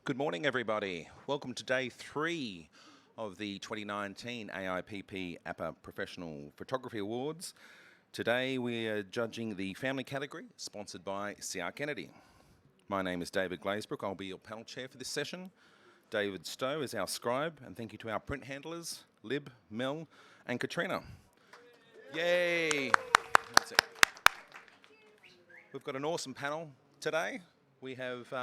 Good morning, everybody. Welcome to day 3 of the 2019 AIPP APPA Professional Photography Awards. Today we are judging the family category, sponsored by CR Kennedy. My name is David Glazebrook. I'll be your panel chair for this session. David Stowe is our scribe, and thank you to our print handlers, Lib, Mel, and Katrina. Yay! That's it. We've got an awesome panel today. We have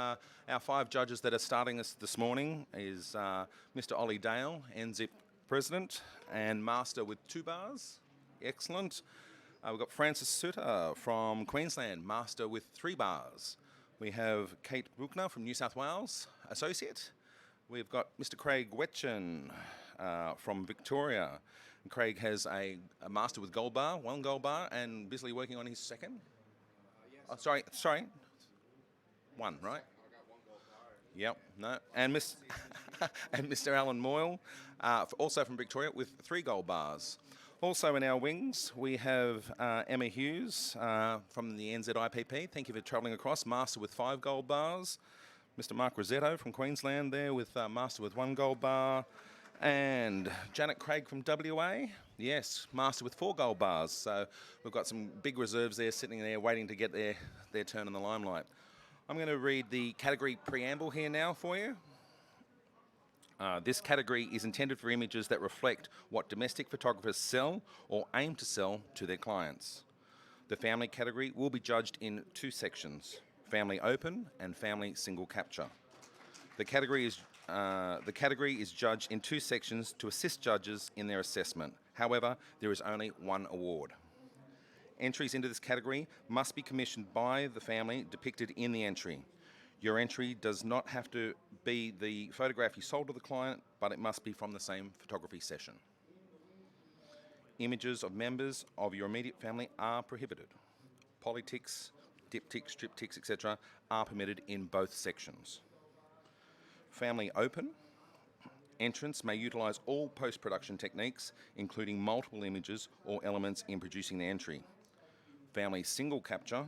our 5 judges that are starting us this morning is Mr. Ollie Dale, NZIP President, and Master with 2 bars. Excellent. We've got Francis Suter from Queensland, Master with 3 bars. We have Kate Buchner from New South Wales, Associate. We've got Mr. Craig Wetchen from Victoria. And Craig has a Master with gold bar, 1 gold bar, and busily working on his second. Oh, sorry. 1, right? Yep, no. And and Mr. Alan Moyle, also from Victoria, with 3 gold bars. Also in our wings, we have Emma Hughes from the AIPP. Thank you for travelling across, Master with 5 gold bars. Mr. Mark Rosetto from Queensland there with Master with 1 gold bar. And Janet Craig from WA, yes, Master with 4 gold bars. So we've got some big reserves there sitting there waiting to get their turn in the limelight. I'm going to read the category preamble here now for you. This category is intended for images that reflect what domestic photographers sell or aim to sell to their clients. The family category will be judged in 2 sections, family open and family single capture. The category is judged in 2 sections to assist judges in their assessment. However, there is only 1 award. Entries into this category must be commissioned by the family depicted in the entry. Your entry does not have to be the photograph you sold to the client, but it must be from the same photography session. Images of members of your immediate family are prohibited. Polytics, diptychs, triptychs, etc. are permitted in both sections. Family open. Entrants may utilise all post-production techniques, including multiple images or elements in producing the entry. Family single capture.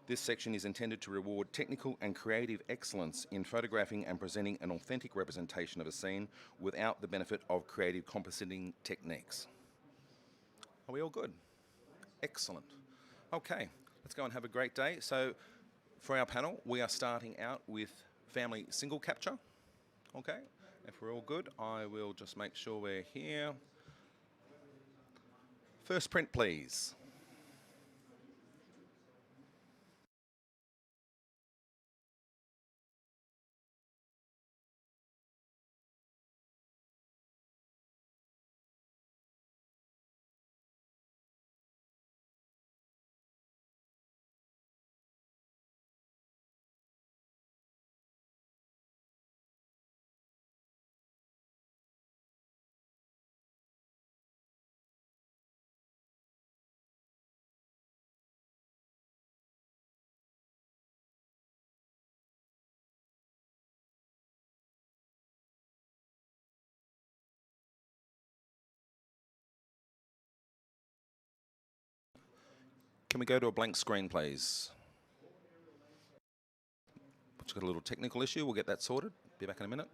This section is intended to reward technical and creative excellence in photographing and presenting an authentic representation of a scene without the benefit of creative compositing techniques. Are we all good? Excellent. Okay, let's go and have a great day. So for our panel, we are starting out with family single capture. Okay, if we're all good, I will just make sure we're here. First print, please. Can we go to a blank screen, please? Just got a little technical issue. We'll get that sorted. Be back in a minute.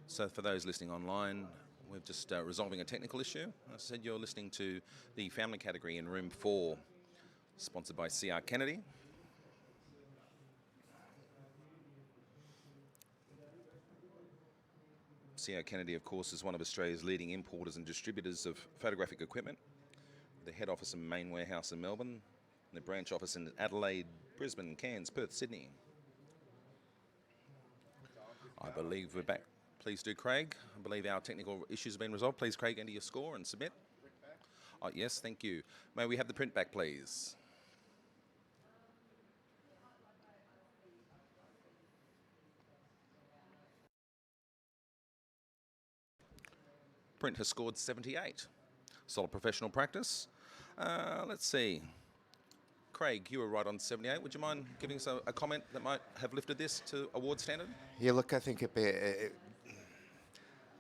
So for those listening online, we're just resolving a technical issue. As I said, you're listening to the family category in room 4, sponsored by CR Kennedy. CR Kennedy, of course, is one of Australia's leading importers and distributors of photographic equipment. the head office and main warehouse in Melbourne, and the branch office in Adelaide, Brisbane, Cairns, Perth, Sydney. I believe we're back. Please do, Craig. I believe our technical issues have been resolved. Please, Craig, enter your score and submit. Oh, yes, thank you. May we have the print back, please? Print has scored 78. Solid professional practice. Let's see. Craig, you were right on 78. Would you mind giving us a comment that might have lifted this to award standard? Yeah, look, I think the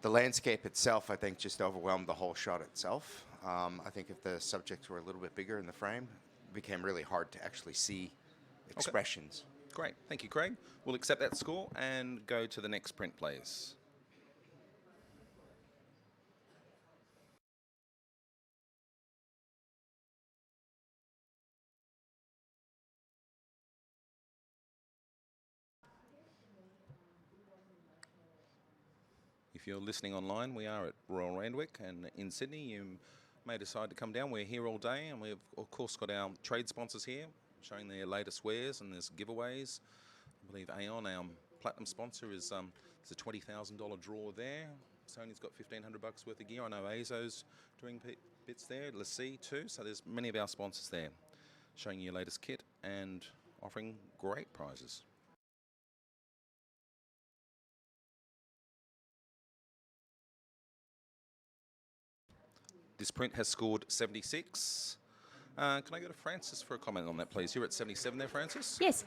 landscape itself, I think, just overwhelmed the whole shot itself. I think if the subjects were a little bit bigger in the frame, it became really hard to actually see expressions. Okay. Great. Thank you, Craig. We'll accept that score and go to the next print, please. If you're listening online, we are at Royal Randwick, and in Sydney you may decide to come down. We're here all day, and we've of course got our trade sponsors here showing their latest wares, and there's giveaways. I believe Aon, our platinum sponsor, is there's a $20,000 draw there. Sony's got $1,500 worth of gear. I know ASO's doing bits there. LaCie too. So there's many of our sponsors there showing your latest kit and offering great prizes. This print has scored 76. Can I go to Francis for a comment on that, please? You're at 77 there, Francis? Yes.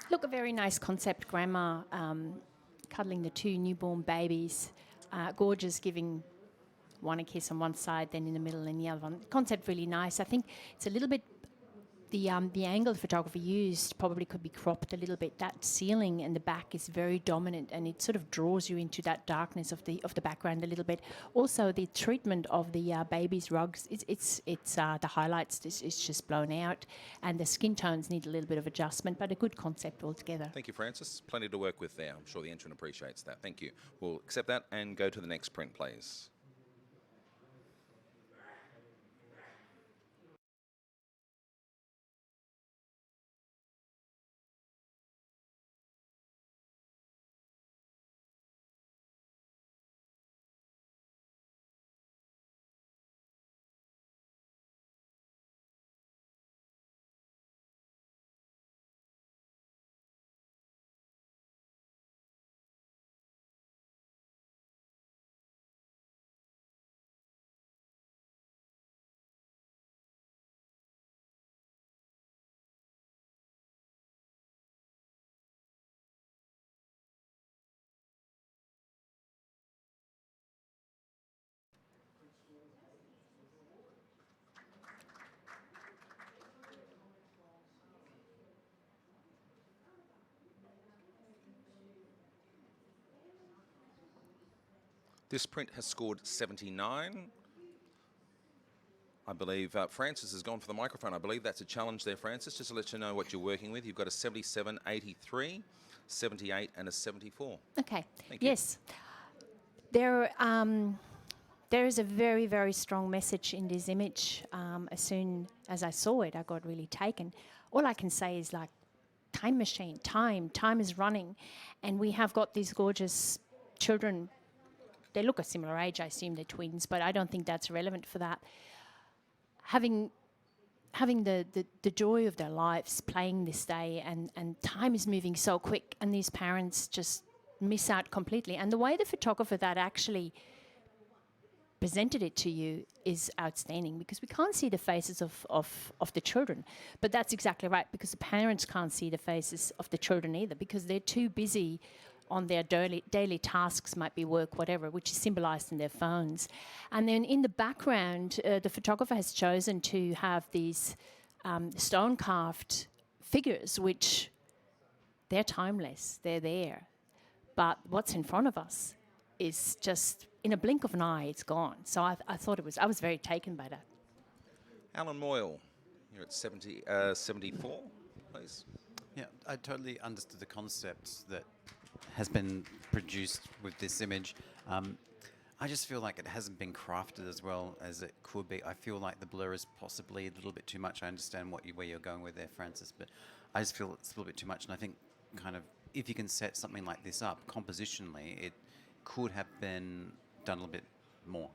Look, a very nice concept, Grandma, cuddling the two newborn babies. Gorgeous, giving one a kiss on one side, then in the middle and the other one. Concept really nice. I think it's a little bit, the angle the photographer used probably could be cropped a little bit. That ceiling and the back is very dominant, and it sort of draws you into that darkness of the background a little bit. Also, the treatment of the baby's rugs, it's the highlights is just blown out, and the skin tones need a little bit of adjustment, but a good concept altogether. Thank you, Francis. Plenty to work with there. I'm sure the entrant appreciates that. Thank you. We'll accept that and go to the next print, please. This print has scored 79. I believe Francis has gone for the microphone. I believe that's a challenge there, Francis. Just to let you know what you're working with, you've got a 77, 83, 78 and a 74. Okay. Thank you. Yes. There is a very, very strong message in this image. As soon as I saw it, I got really taken. All I can say is like, time machine, time is running. And we have got these gorgeous children. They look a similar age, I assume they're twins, but I don't think that's relevant for that. Having the joy of their lives playing this day, and time is moving so quick, and these parents just miss out completely. And the way the photographer that actually presented it to you is outstanding, because we can't see the faces of the children. But that's exactly right, because the parents can't see the faces of the children either, because they're too busy on their daily tasks, might be work, whatever, which is symbolized in their phones. And then in the background, the photographer has chosen to have these stone-carved figures, which they're timeless, they're there. But what's in front of us is just, in a blink of an eye, it's gone. So I thought I was very taken by that. Alan Moyle, you're at 74, please. Yeah, I totally understood the concept that has been produced with this image. I just feel like it hasn't been crafted as well as it could be. I feel like the blur is possibly a little bit too much. I understand where you're going with there, Francis, but I just feel it's a little bit too much. And I think kind of if you can set something like this up compositionally, it could have been done a little bit more.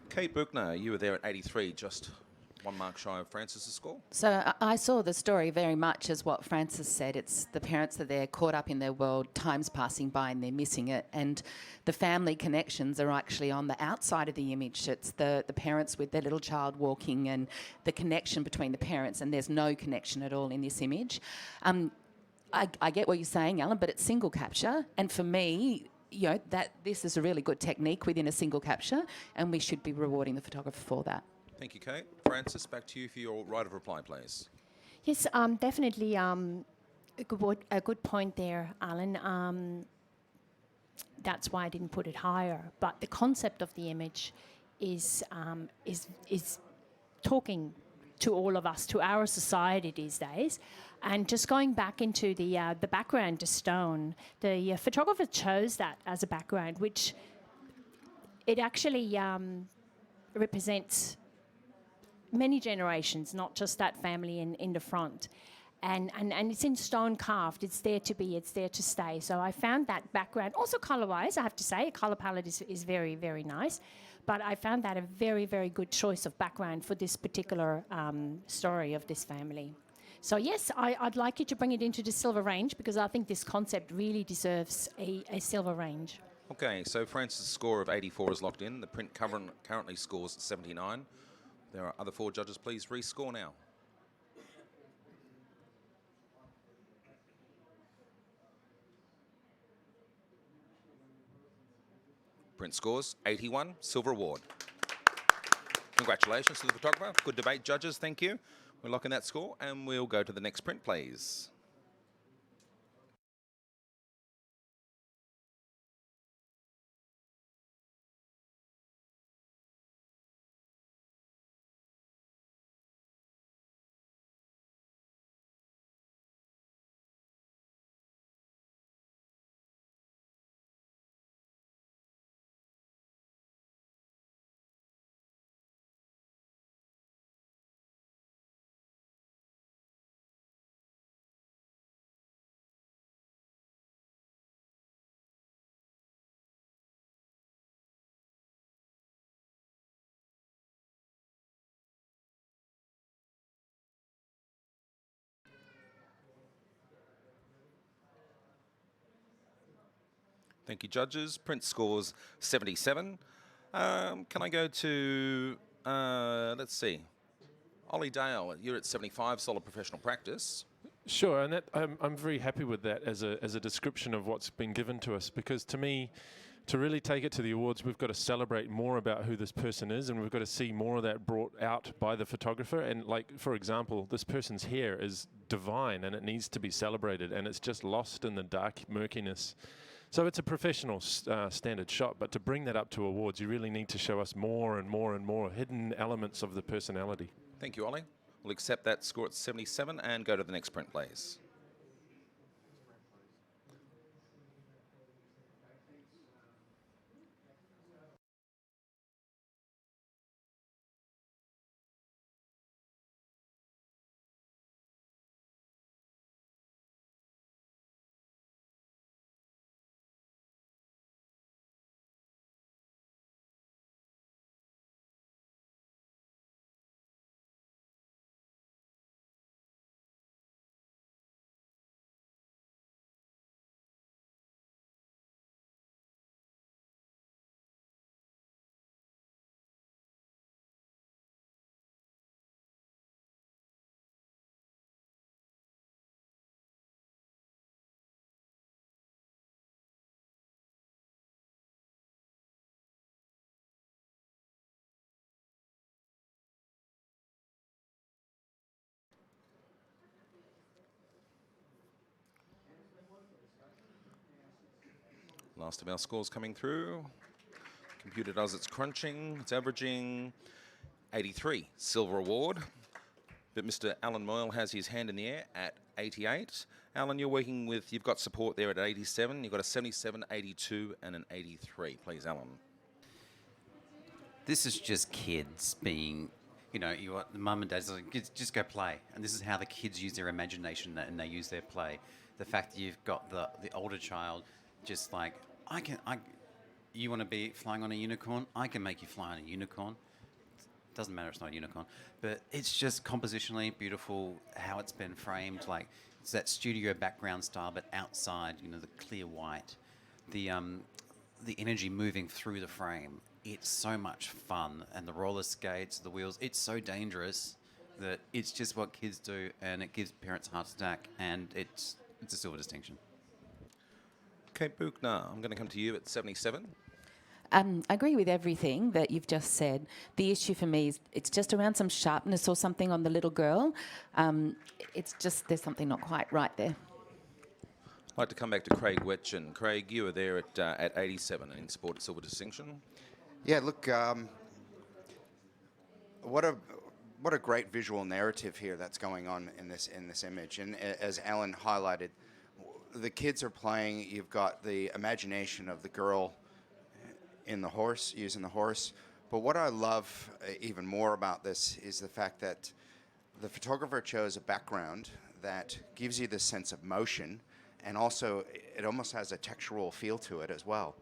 Kate Buchner, you were there at 83, just 1 mark shy of Francis's score. So I saw the story very much as what Francis said. It's the parents are there, caught up in their world, time's passing by and they're missing it. And the family connections are actually on the outside of the image. It's the parents with their little child walking and the connection between the parents, and there's no connection at all in this image. I get what you're saying, Alan, but it's single capture. And for me, you know, that this is a really good technique within a single capture, and we should be rewarding the photographer for that. Thank you, Kate. Francis, back to you for your right of reply, please. Yes, definitely a good point there, Alan. That's why I didn't put it higher. But the concept of the image is talking to all of us, to our society these days. And just going back into the background to stone, the photographer chose that as a background, which it actually represents many generations, not just that family in the front. And it's in stone carved. It's there to be. It's there to stay. So I found that background, also colour-wise, I have to say, colour palette is very, very nice. But I found that a very, very good choice of background for this particular story of this family. So yes, I'd like you to bring it into the silver range, because I think this concept really deserves a silver range. Okay, so Francis' score of 84 is locked in. The print currently scores 79. There are other 4 judges. Please rescore now. Print scores 81, silver award. Congratulations to the photographer. Good debate, judges. Thank you. We're locking that score, and we'll go to the next print, please. Thank you, judges. Print scores 77. Can I go to, let's see, Ollie Dale, you're at 75, solid professional practice. Sure, and that, I'm very happy with that as a description of what's been given to us, because to me, to really take it to the awards, we've got to celebrate more about who this person is, and we've got to see more of that brought out by the photographer. And like, for example, this person's hair is divine and it needs to be celebrated, and it's just lost in the dark murkiness. So it's a professional standard shot, but to bring that up to awards, you really need to show us more and more and more hidden elements of the personality. Thank you, Ollie. We'll accept that score at 77 and go to the next print, please. Last of our scores coming through. Computer does its crunching. It's averaging 83, silver award. But Mr. Alan Moyle has his hand in the air at 88. Alan, you've got support there at 87. You've got a 77, 82, and an 83. Please, Alan. This is just kids being, you want the mum and dad's like, just go play. And this is how the kids use their imagination and they use their play. The fact that you've got the older child just like, you want to be flying on a unicorn? I can make you fly on a unicorn. Doesn't matter, it's not a unicorn. But it's just compositionally beautiful how it's been framed. Like, it's that studio background style, but outside, the clear white. The energy moving through the frame. It's so much fun. And the roller skates, the wheels, it's so dangerous that it's just what kids do, and it gives parents a heart attack, and it's a silver distinction. Kate Buchner, I'm going to come to you at 77. I agree with everything that you've just said. The issue for me is it's just around some sharpness or something on the little girl. It's just there's something not quite right there. I'd like to come back to Craig Wetchen. Craig, you were there at 87 in support of silver distinction. Yeah, look, what a great visual narrative here that's going on in this image. And as Alan highlighted, the kids are playing. You've got the imagination of the girl in the horse, using the horse. But what I love even more about this is the fact that the photographer chose a background that gives you this sense of motion, and also it almost has a textural feel to it as well.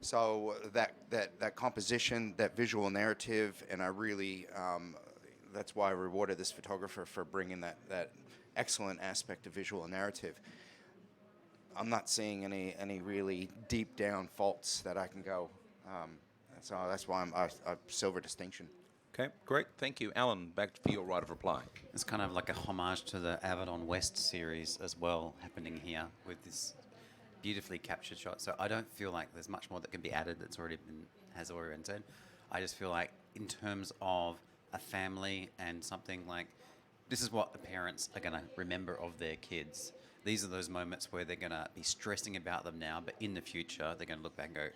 So that composition, that visual narrative, and I really, that's why I rewarded this photographer for bringing that excellent aspect of visual narrative. I'm not seeing any really deep down faults that I can go. So that's why I'm a silver distinction. Okay, great. Thank you. Alan, back for your right of reply. It's kind of like a homage to the Avedon West series as well happening here with this beautifully captured shot. So I don't feel like there's much more that can be added that's already been said. I just feel like in terms of a family and something like this is what the parents are going to remember of their kids. These are those moments where they're going to be stressing about them now, but in the future they're going to look back and go,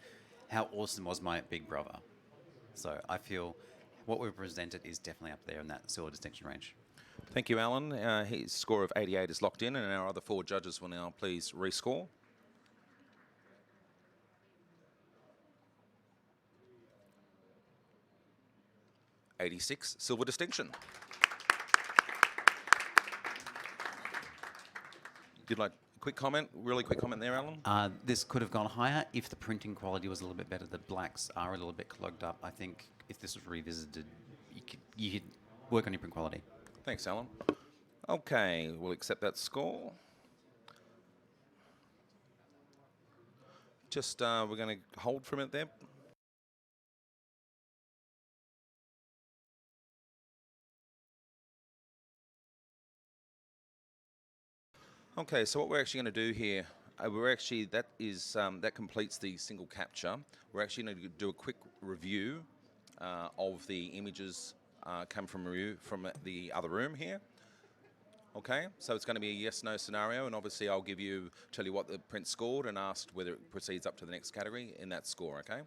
how awesome was my big brother? So I feel what we've presented is definitely up there in that silver distinction range. Thank you, Alan. His score of 88 is locked in, and our other 4 judges will now please rescore. '86, silver distinction. You'd like a quick comment, really quick comment there, Alan? This could have gone higher if the printing quality was a little bit better. The blacks are a little bit clogged up. I think if this was revisited, you could work on your print quality. Thanks, Alan. Okay, we'll accept that score. Just, we're going to hold for a minute there. Okay, so what we're actually going to do here, that completes the single capture. We're actually going to do a quick review of the images come from the other room here. Okay, so it's going to be a yes/no scenario, and obviously I'll tell you what the print scored and asked whether it proceeds up to the next category in that score, okay?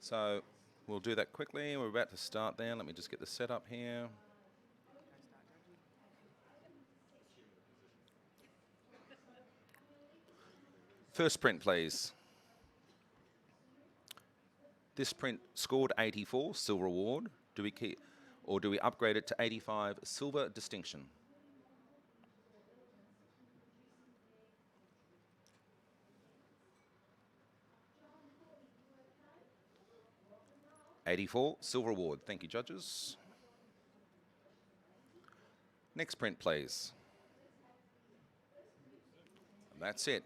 So we'll do that quickly. We're about to start there. Let me just get the setup here. First print, please. This print scored 84, silver award. Do we keep, or do we upgrade it to 85, silver distinction? '84, silver award. Thank you, judges. Next print, please. That's it.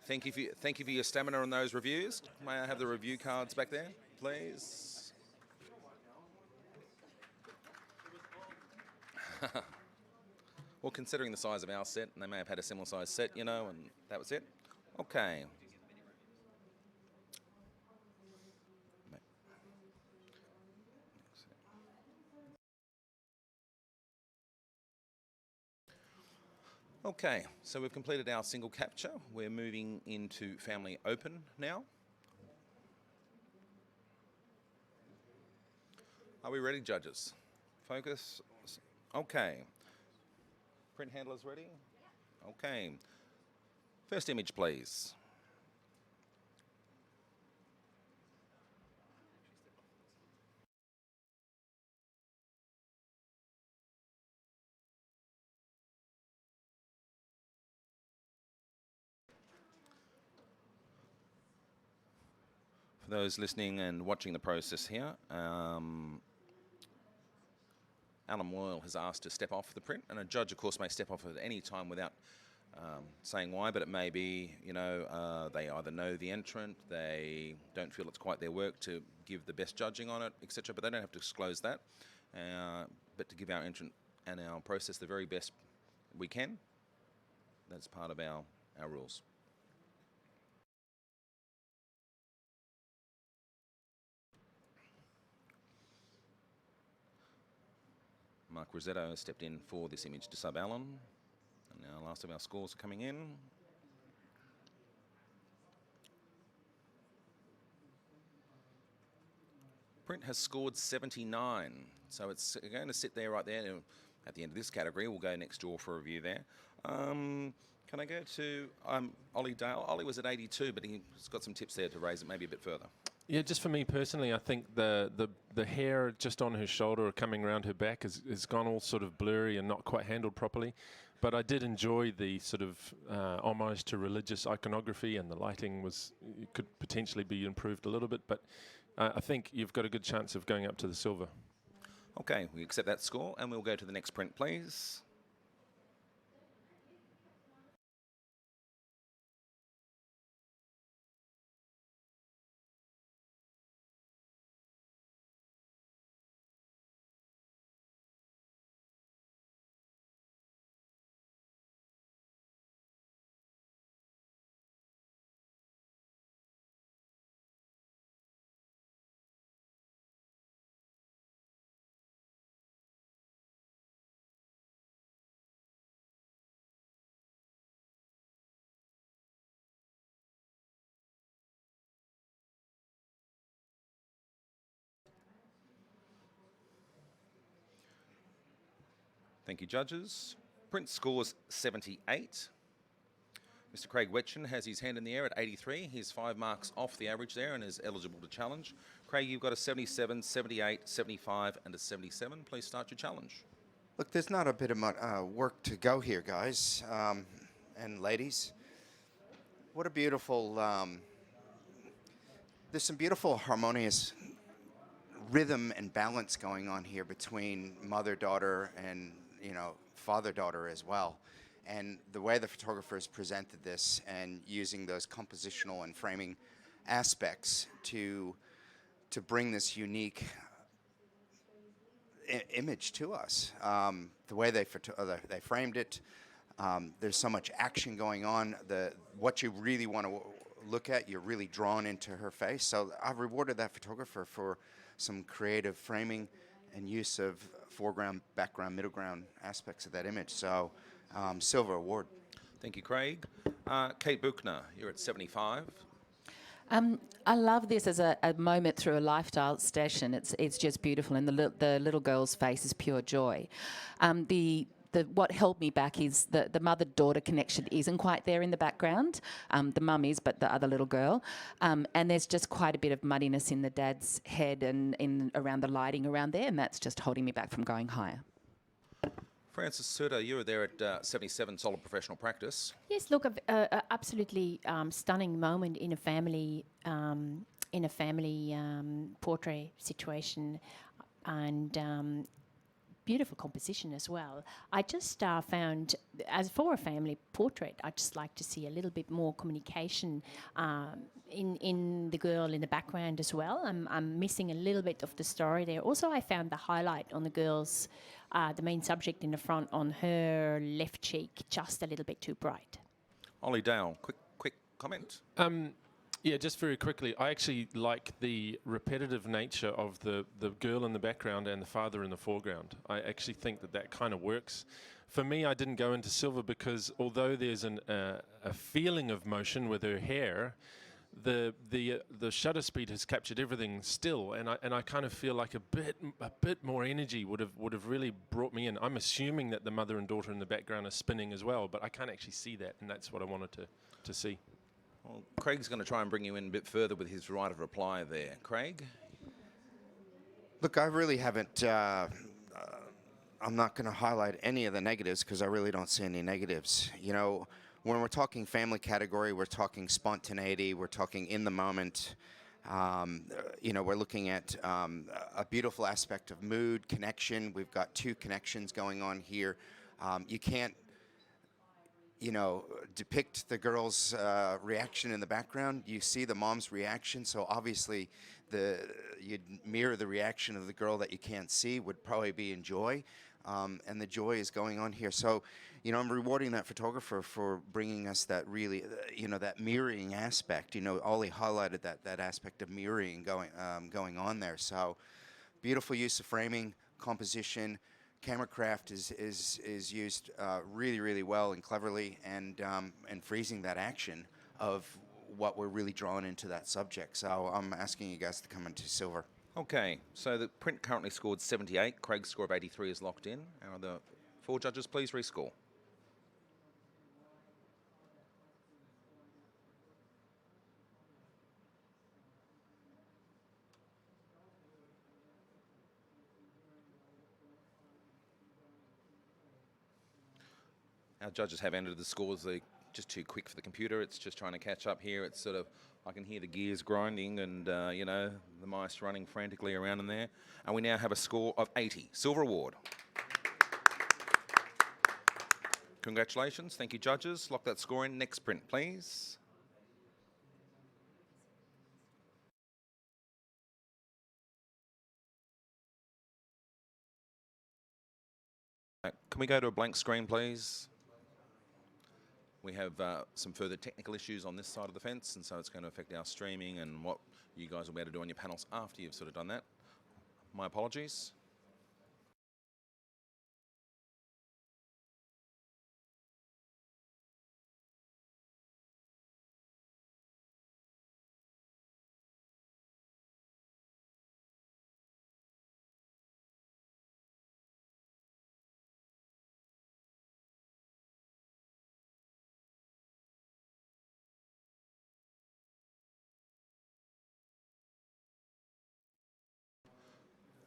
Thank you for your stamina on those reviews. May I have the review cards back there, please? Well, considering the size of our set, and they may have had a similar size set, and that was it. Okay. Okay, so we've completed our single capture. We're moving into family open now. Are we ready, judges? Focus. Okay. Print handlers ready? Okay. First image, please. For those listening and watching the process here, Alan Moyle has asked to step off the print, and a judge, of course, may step off at any time without saying why, but it may be, they either know the entrant, they don't feel it's quite their work to give the best judging on it, etc., but they don't have to disclose that, but to give our entrant and our process the very best we can. That's part of our rules. Mark Rosetto has stepped in for this image to sub Alan. And now last of our scores are coming in. Print has scored 79, so it's going to sit there right there. At the end of this category, we'll go next door for a review there. Can I go to Ollie Dale? Ollie was at 82, but he's got some tips there to raise it maybe a bit further. Yeah, just for me personally, I think the hair just on her shoulder or coming around her back has gone all sort of blurry and not quite handled properly. But I did enjoy the sort of homage to religious iconography, and the lighting could potentially be improved a little bit. But I think you've got a good chance of going up to the silver. Okay, we accept that score, and we'll go to the next print, please. Thank you, judges. Print scores 78. Mr. Craig Wetchen has his hand in the air at 83. He's 5 marks off the average there and is eligible to challenge. Craig, you've got a 77, 78, 75 and a 77. Please start your challenge. Look, there's not a bit of work to go here, guys and ladies. What a beautiful, there's some beautiful harmonious rhythm and balance going on here between mother-daughter and, father-daughter as well. And the way the photographers presented this and using those compositional and framing aspects to bring this unique image to us. The way they framed it, there's so much action going on. What you really want to look at, you're really drawn into her face. So I've rewarded that photographer for some creative framing and use of foreground, background, middle ground aspects of that image. So silver award. Thank you, Craig. Kate Buchner, you're at 75. I love this as a moment through a lifestyle session. It's just beautiful, and the little girl's face is pure joy. What held me back is the mother-daughter connection isn't quite there in the background. The mum is, but the other little girl. And there's just quite a bit of muddiness in the dad's head and around the lighting around there, and that's just holding me back from going higher. Francis Suter, you were there at 77, solid professional practice. Yes, look, a absolutely stunning moment in a family portrait situation, and beautiful composition as well. I just found, as for a family portrait, I'd just like to see a little bit more communication in the girl in the background as well. I'm missing a little bit of the story there. Also, I found the highlight on the girl's, the main subject in the front, on her left cheek, just a little bit too bright. Ollie Dale, quick comment. Yeah, just very quickly, I actually like the repetitive nature of the girl in the background and the father in the foreground. I actually think that kind of works. For me, I didn't go into silver because although there's a feeling of motion with her hair, the shutter speed has captured everything still, and I kind of feel like a bit more energy would have really brought me in. I'm assuming that the mother and daughter in the background are spinning as well, but I can't actually see that, and that's what I wanted to see. Well, Craig's going to try and bring you in a bit further with his right of reply there. Craig? Look, I really haven't. I'm not going to highlight any of the negatives because I really don't see any negatives. You know, when we're talking family category, we're talking spontaneity, we're talking in the moment. You know, we're looking at a beautiful aspect of mood, connection. We've got two connections going on here. You can't, you know, depict the girl's reaction in the background. You see the mom's reaction, so obviously you'd mirror the reaction of the girl that you can't see would probably be in joy, and the joy is going on here. So, you know, I'm rewarding that photographer for bringing us that really, you know, that mirroring aspect. You know, Ollie highlighted that aspect of mirroring going on there. So, beautiful use of framing, composition. Camera craft is used really, really well and cleverly, and freezing that action of what we're really drawn into that subject. So I'm asking you guys to come into silver. Okay, so the print currently scored 78. Craig's score of 83 is locked in. Are the four judges please rescore? Our judges have entered the scores. They're just too quick for the computer. It's just trying to catch up here. It's sort of, I can hear the gears grinding and, you know, the mice running frantically around in there. And we now have a score of 80. Silver award. Congratulations. Thank you, judges. Lock that score in. Next print, please. Can we go to a blank screen, please? We have some further technical issues on this side of the fence, and so it's going to affect our streaming and what you guys will be able to do on your panels after you've sort of done that. My apologies.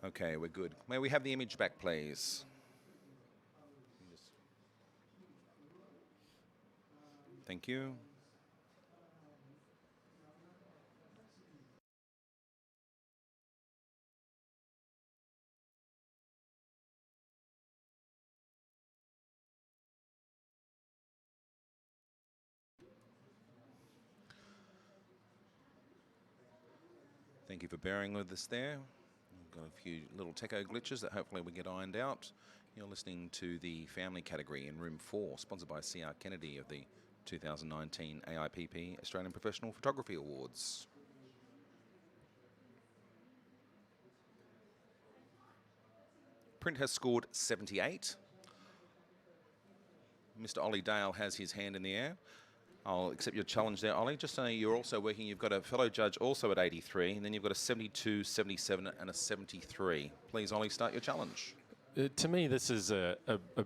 Okay, we're good. May we have the image back, please? Thank you. Thank you for bearing with us there. We've got a few little techo glitches that hopefully we get ironed out. You're listening to the family category in room 4, sponsored by C.R. Kennedy of the 2019 AIPP Australian Professional Photography Awards. Print has scored 78. Mr. Ollie Dale has his hand in the air. I'll accept your challenge there, Ollie. Just so you're also working, you've got a fellow judge also at 83, and then you've got a 72, 77, and a 73. Please, Ollie, start your challenge. To me, this is a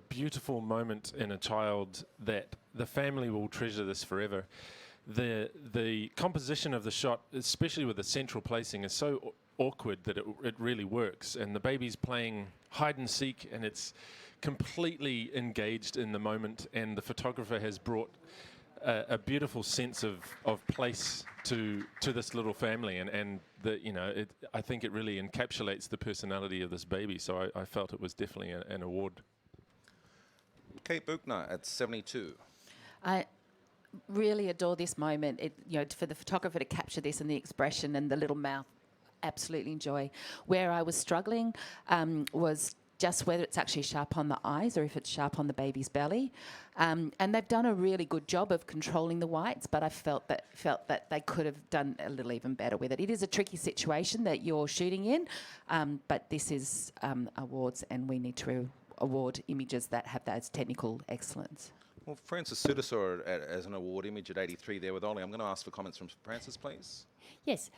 beautiful moment in a child that the family will treasure this forever. The composition of the shot, especially with the central placing, is so awkward that it really works. And the baby's playing hide and seek, and it's completely engaged in the moment. And the photographer has brought a beautiful sense of place to this little family, and you know, I think it really encapsulates the personality of this baby. So I felt it was definitely an award. Kate Buchner at 72. I really adore this moment. You know, for the photographer to capture this and the expression and the little mouth, absolutely enjoy. Where I was struggling was just whether it's actually sharp on the eyes or if it's sharp on the baby's belly. And they've done a really good job of controlling the whites, but I felt that they could have done a little even better with it. It is a tricky situation that you're shooting in, but this is awards, and we need to award images that have those technical excellence. Well, Francis Suter saw it as an award image at 83 there with Ollie. I'm going to ask for comments from Francis, please. Yes,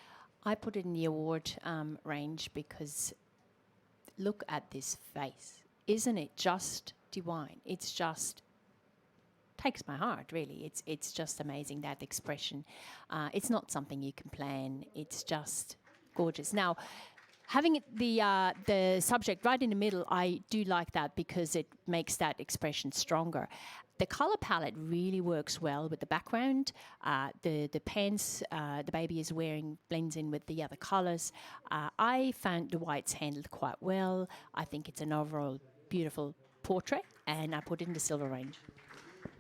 I put it in the award range because look at this face. Isn't it just divine? It's just takes my heart, really. It's just amazing, that expression. It's not something you can plan. It's just gorgeous. Now, having the subject right in the middle, I do like that because it makes that expression stronger. The color palette really works well with the background. The pants the baby is wearing blends in with the other colors. I found the whites handled quite well. I think it's an overall beautiful portrait, and I put it in the silver range.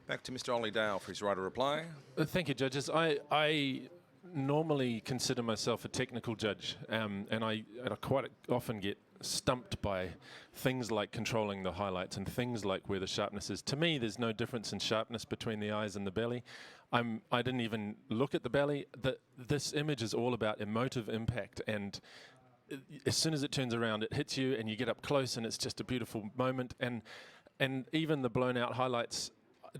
Back to Mr. Ollie Dale for his right of reply. Thank you, judges. I normally consider myself a technical judge, and I quite often get stumped by things like controlling the highlights and things like where the sharpness is. To me, there's no difference in sharpness between the eyes and the belly. I didn't even look at the belly. This image is all about emotive impact, and as soon as it turns around, it hits you, and you get up close, and it's just a beautiful moment. And even the blown out highlights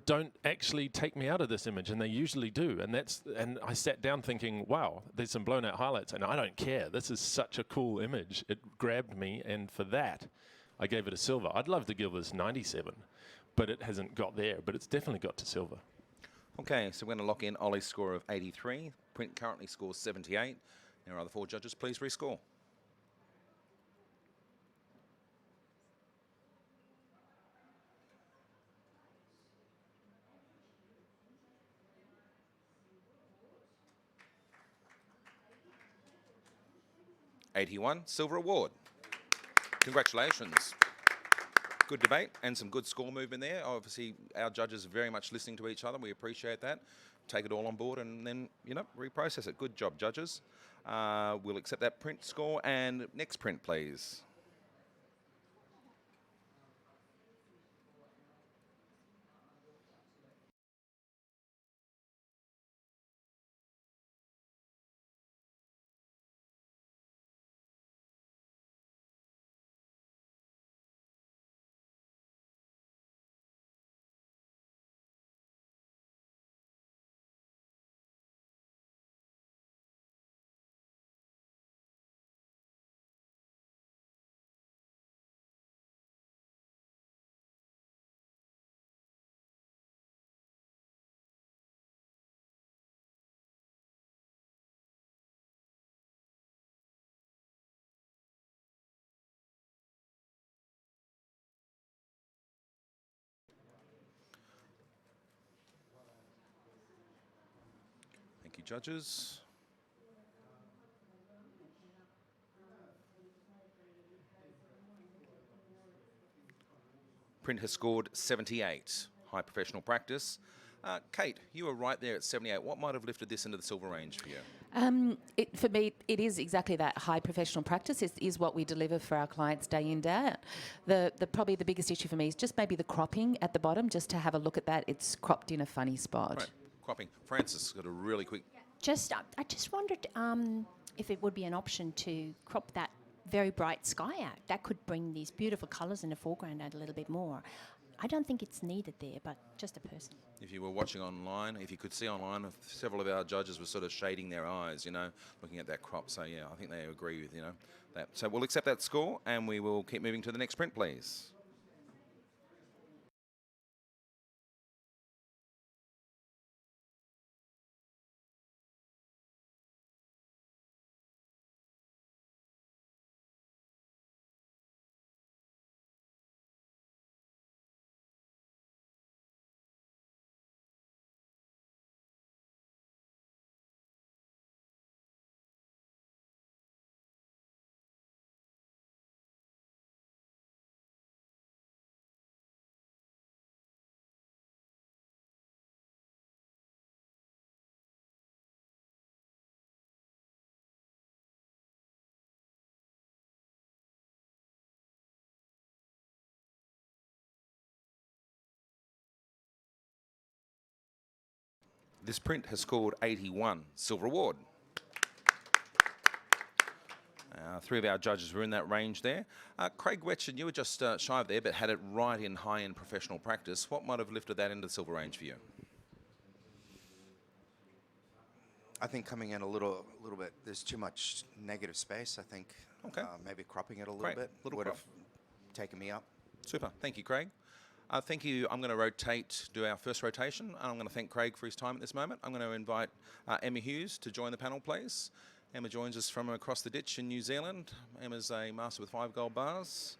don't actually take me out of this image, and they usually do. And I sat down thinking, wow, there's some blown out highlights, and I don't care. This is such a cool image. It grabbed me, and for that, I gave it a silver. I'd love to give this 97, but it hasn't got there, but it's definitely got to silver. Okay, so we're going to lock in Ollie's score of 83. Print currently scores 78. Now, our other four judges, please rescore. '81 Silver Award. Congratulations. Good debate and some good score movement there. Obviously, our judges are very much listening to each other. We appreciate that. Take it all on board and then, reprocess it. Good job, judges. We'll accept that print score. And next print, please. Thank you, judges. Print has scored 78. High professional practice. Kate, you were right there at 78. What might have lifted this into the silver range for you? For me, it is exactly that. High professional practice is what we deliver for our clients day in, day out. Probably the biggest issue for me is just maybe the cropping at the bottom, just to have a look at that. It's cropped in a funny spot. Right, cropping. Francis got a really quick... I just wondered if it would be an option to crop that very bright sky out. That could bring these beautiful colours in the foreground out a little bit more. I don't think it's needed there, but just a person. If you were watching online, if you could see online, several of our judges were sort of shading their eyes, looking at that crop. So, yeah, I think they agree with, that. So we'll accept that score, and we will keep moving to the next print, please. This print has scored 81, Silver Award. Three of our judges were in that range there. Craig Wetchen, you were just shy of there, but had it right in high-end professional practice. What might have lifted that into the silver range for you? I think coming in a little bit. There's too much negative space. I think Okay. maybe cropping it a little Great. bit Little would crop. have taken me up. Super. Thank you, Craig. Thank you. I'm going to do our first rotation. I'm going to thank Craig for his time at this moment. I'm going to invite Emma Hughes to join the panel, please. Emma joins us from across the ditch in New Zealand. Emma's a master with 5 gold bars.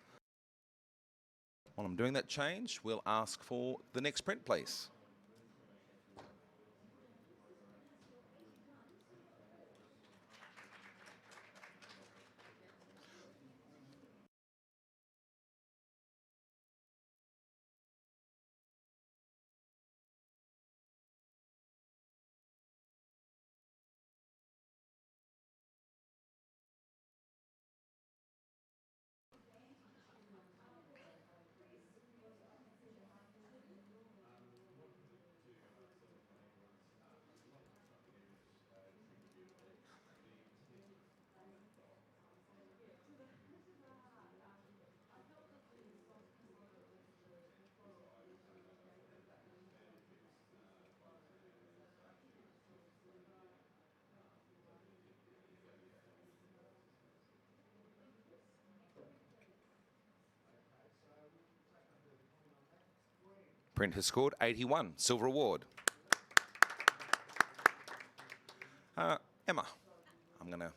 While I'm doing that change, we'll ask for the next print, please. Print has scored 81, silver award. Emma, I'm going to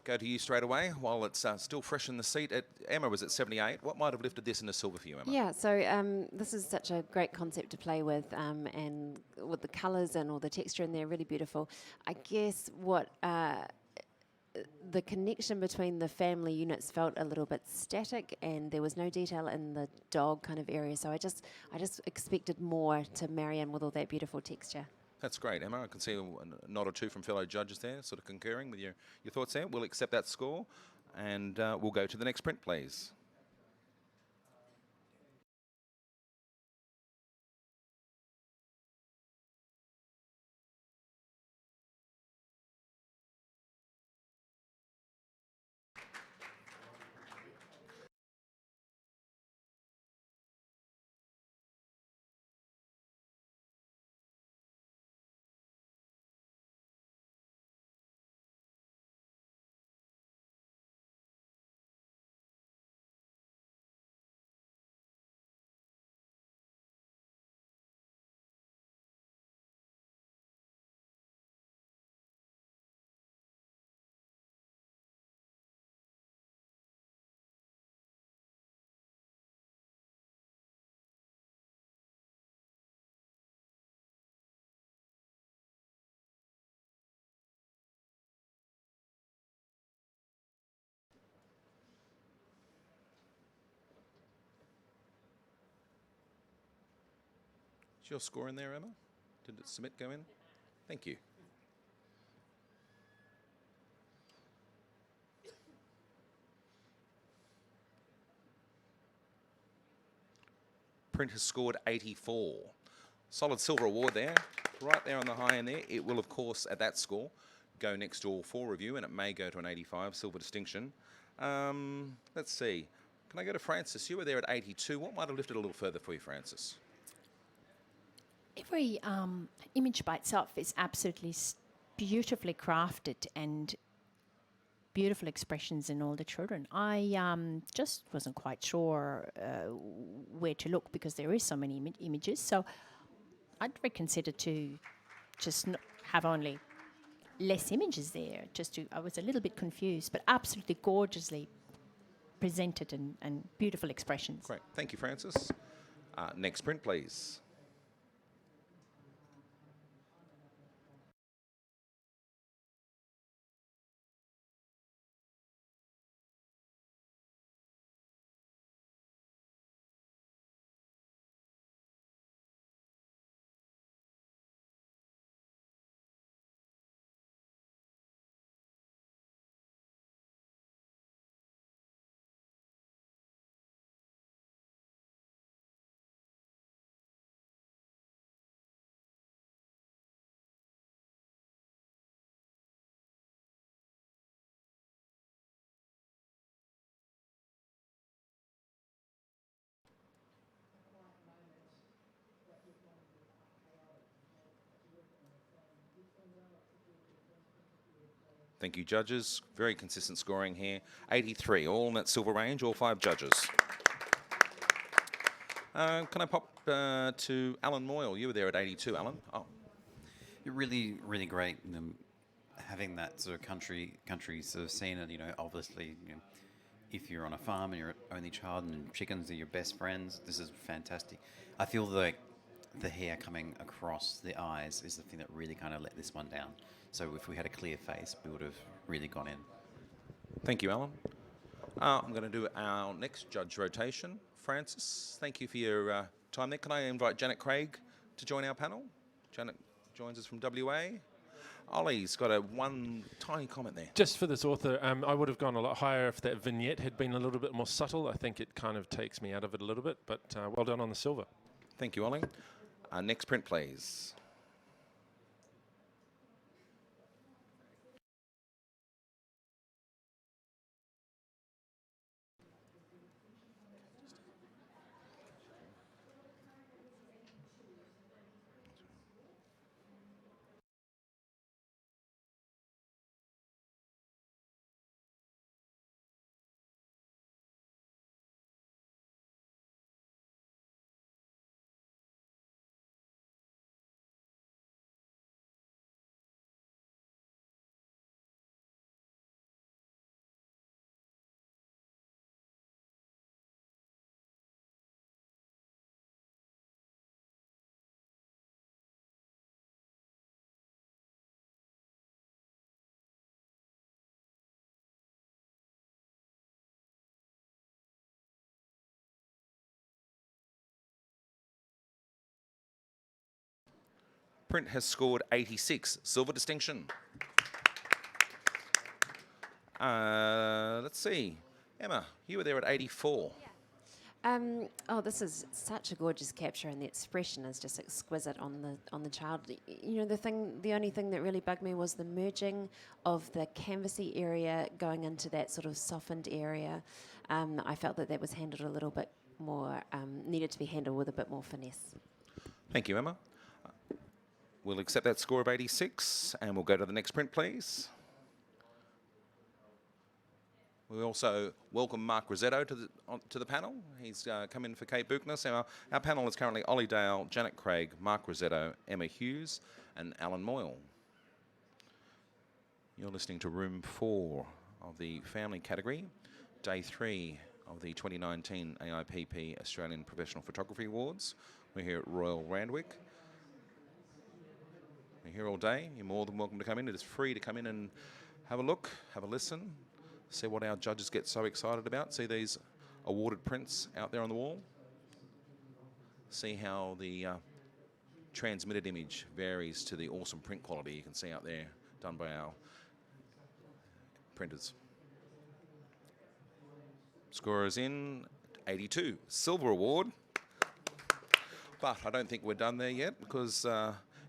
go to you straight away while it's still fresh in the seat. Emma was at 78. What might have lifted this into silver for you, Emma? Yeah, so this is such a great concept to play with, and with the colours and all the texture in there, really beautiful. I guess what the connection between the family units felt a little bit static, and there was no detail in the dog kind of area. So I just expected more to marry in with all that beautiful texture. That's great, Emma. I can see a nod or two from fellow judges there, sort of concurring with your thoughts there. We'll accept that score, and we'll go to the next print, please. Is your score in there, Emma? Did it submit go in? Thank you. Print has scored 84. Solid silver award there, right there on the high end there. It will, of course, at that score, go next to all 4 review, and it may go to an 85, silver distinction. Let's see. Can I go to Francis? You were there at 82. What might have lifted a little further for you, Francis? Every image by itself is absolutely beautifully crafted and beautiful expressions in all the children. I just wasn't quite sure where to look because there is so many images. So I'd reconsider to just have only less images there. I was a little bit confused, but absolutely gorgeously presented and beautiful expressions. Great. Thank you, Francis. Next print, please. Thank you, judges. Very consistent scoring here. 83, all in that silver range, all 5 judges. Can I pop to Alan Moyle? You were there at 82, Alan. Oh, Really, really great. Having that sort of country sort of scene, and obviously, if you're on a farm and you're an only child and chickens are your best friends, this is fantastic. I feel like the hair coming across the eyes is the thing that really kind of let this one down. So if we had a clear face, we would have really gone in. thank you, Alan. I'm going to do our next judge rotation. Francis, thank you for your time there. Can I invite Janet Craig to join our panel? Janet joins us from WA. Ollie's got one tiny comment there. Just for this author, I would have gone a lot higher if that vignette had been a little bit more subtle. I think it kind of takes me out of it a little bit, but well done on the silver. Thank you, Ollie. Next print, please. Print has scored 86, silver distinction. Let's see. Emma, you were there at 84. Oh, this is such a gorgeous capture, and the expression is just exquisite on the child. The only thing that really bugged me was the merging of the canvassy area going into that sort of softened area. I felt that was handled a little bit more, needed to be handled with a bit more finesse. Thank you, Emma. We'll accept that score of 86, and we'll go to the next print, please. We also welcome Mark Rosetto to the panel. He's come in for Kate Buchner. Our panel is currently Ollie Dale, Janet Craig, Mark Rosetto, Emma Hughes, and Alan Moyle. You're listening to Room 4 of the Family category, Day 3 of the 2019 AIPP Australian Professional Photography Awards. We're here at Royal Randwick. We're here all day. You're more than welcome to come in. It is free to come in and have a look, have a listen, see what our judges get so excited about. See these awarded prints out there on the wall. See how the transmitted image varies to the awesome print quality you can see out there done by our printers. Scorers in 82, silver award. But I don't think we're done there yet, because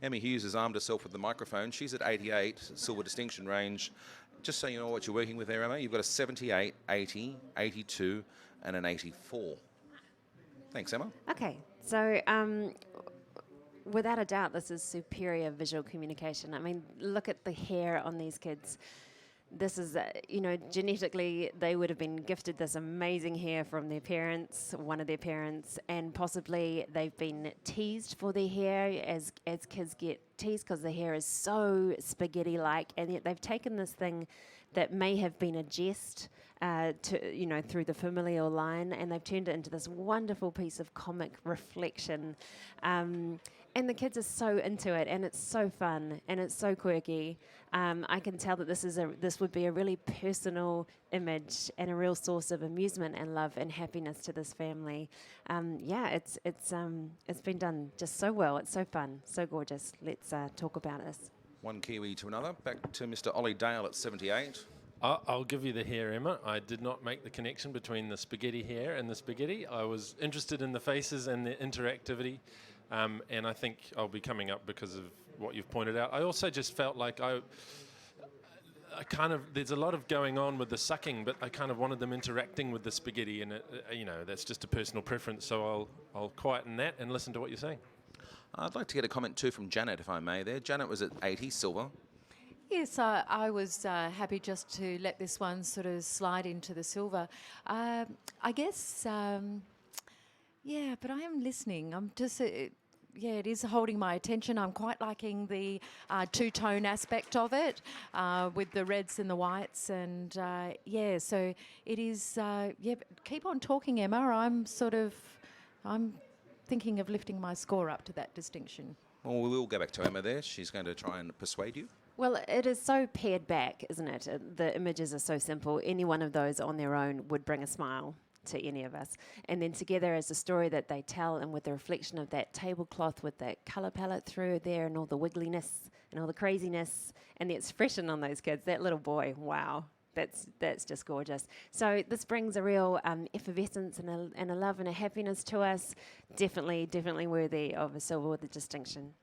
Emma Hughes has armed herself with the microphone. She's at 88, silver distinction range. Just so you know what you're working with there, Emma, you've got a 78, 80, 82, and an 84. Thanks, Emma. Okay, so without a doubt, this is superior visual communication. I mean, look at the hair on these kids. This is, genetically, they would have been gifted this amazing hair from their parents, one of their parents, and possibly they've been teased for their hair as kids get teased because the hair is so spaghetti-like, and yet they've taken this thing that may have been a jest through the familial line, and they've turned it into this wonderful piece of comic reflection. And the kids are so into it, and it's so fun, and it's so quirky. I can tell that this would be a really personal image and a real source of amusement and love and happiness to this family. It's been done just so well. It's so fun, so gorgeous. Let's talk about this. One Kiwi to another. Back to Mr. Ollie Dale at 78. I'll give you the hair, Emma. I did not make the connection between the spaghetti hair and the spaghetti. I was interested in the faces and the interactivity. And I think I'll be coming up because of what you've pointed out. I also just felt like I there's a lot of going on with the sucking, but I kind of wanted them interacting with the spaghetti, and that's just a personal preference. So I'll quieten that and listen to what you're saying. I'd like to get a comment too from Janet, if I may there. Janet was at 80, silver. Yes, I was happy just to let this one sort of slide into the silver. I guess, yeah, but I am listening. I'm just, yeah, it is holding my attention. I'm quite liking the two-tone aspect of it with the reds and the whites. And yeah, so it is, yeah, but keep on talking, Emma. I'm thinking of lifting my score up to that distinction. Well, we will go back to Emma there. She's going to try and persuade you. Well, it is so pared back, isn't it? The images are so simple. Any one of those on their own would bring a smile to any of us. And then together as a story that they tell, and with the reflection of that tablecloth with that colour palette through there and all the wiggliness and all the craziness and the expression on those kids, that little boy, wow. That's just gorgeous. So this brings a real effervescence and a love and a happiness to us. Definitely worthy of a silver with a distinction.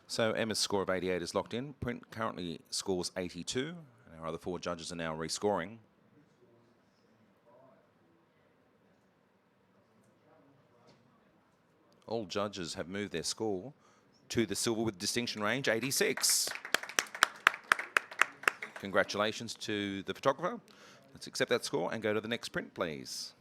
So Emma's score of 88 is locked in. Print currently scores 82. And our other 4 judges are now rescoring. All judges have moved their score to the silver with distinction range, 86. Congratulations to the photographer. Let's accept that score and go to the next print, please.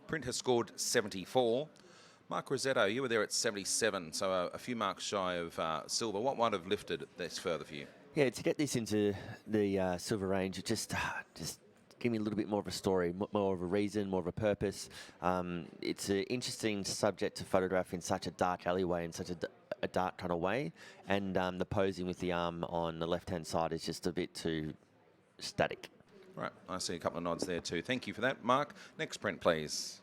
Print has scored 74. Mark Rosetto, you were there at 77, so a few marks shy of silver. What might have lifted this further for you? Yeah, to get this into the silver range, it just give me a little bit more of a story, more of a reason, more of a purpose. It's an interesting subject to photograph in such a dark alleyway, in such a dark kind of way, and the posing with the arm on the left-hand side is just a bit too static. Right, I see a couple of nods there too. Thank you for that, Mark. Next print, please.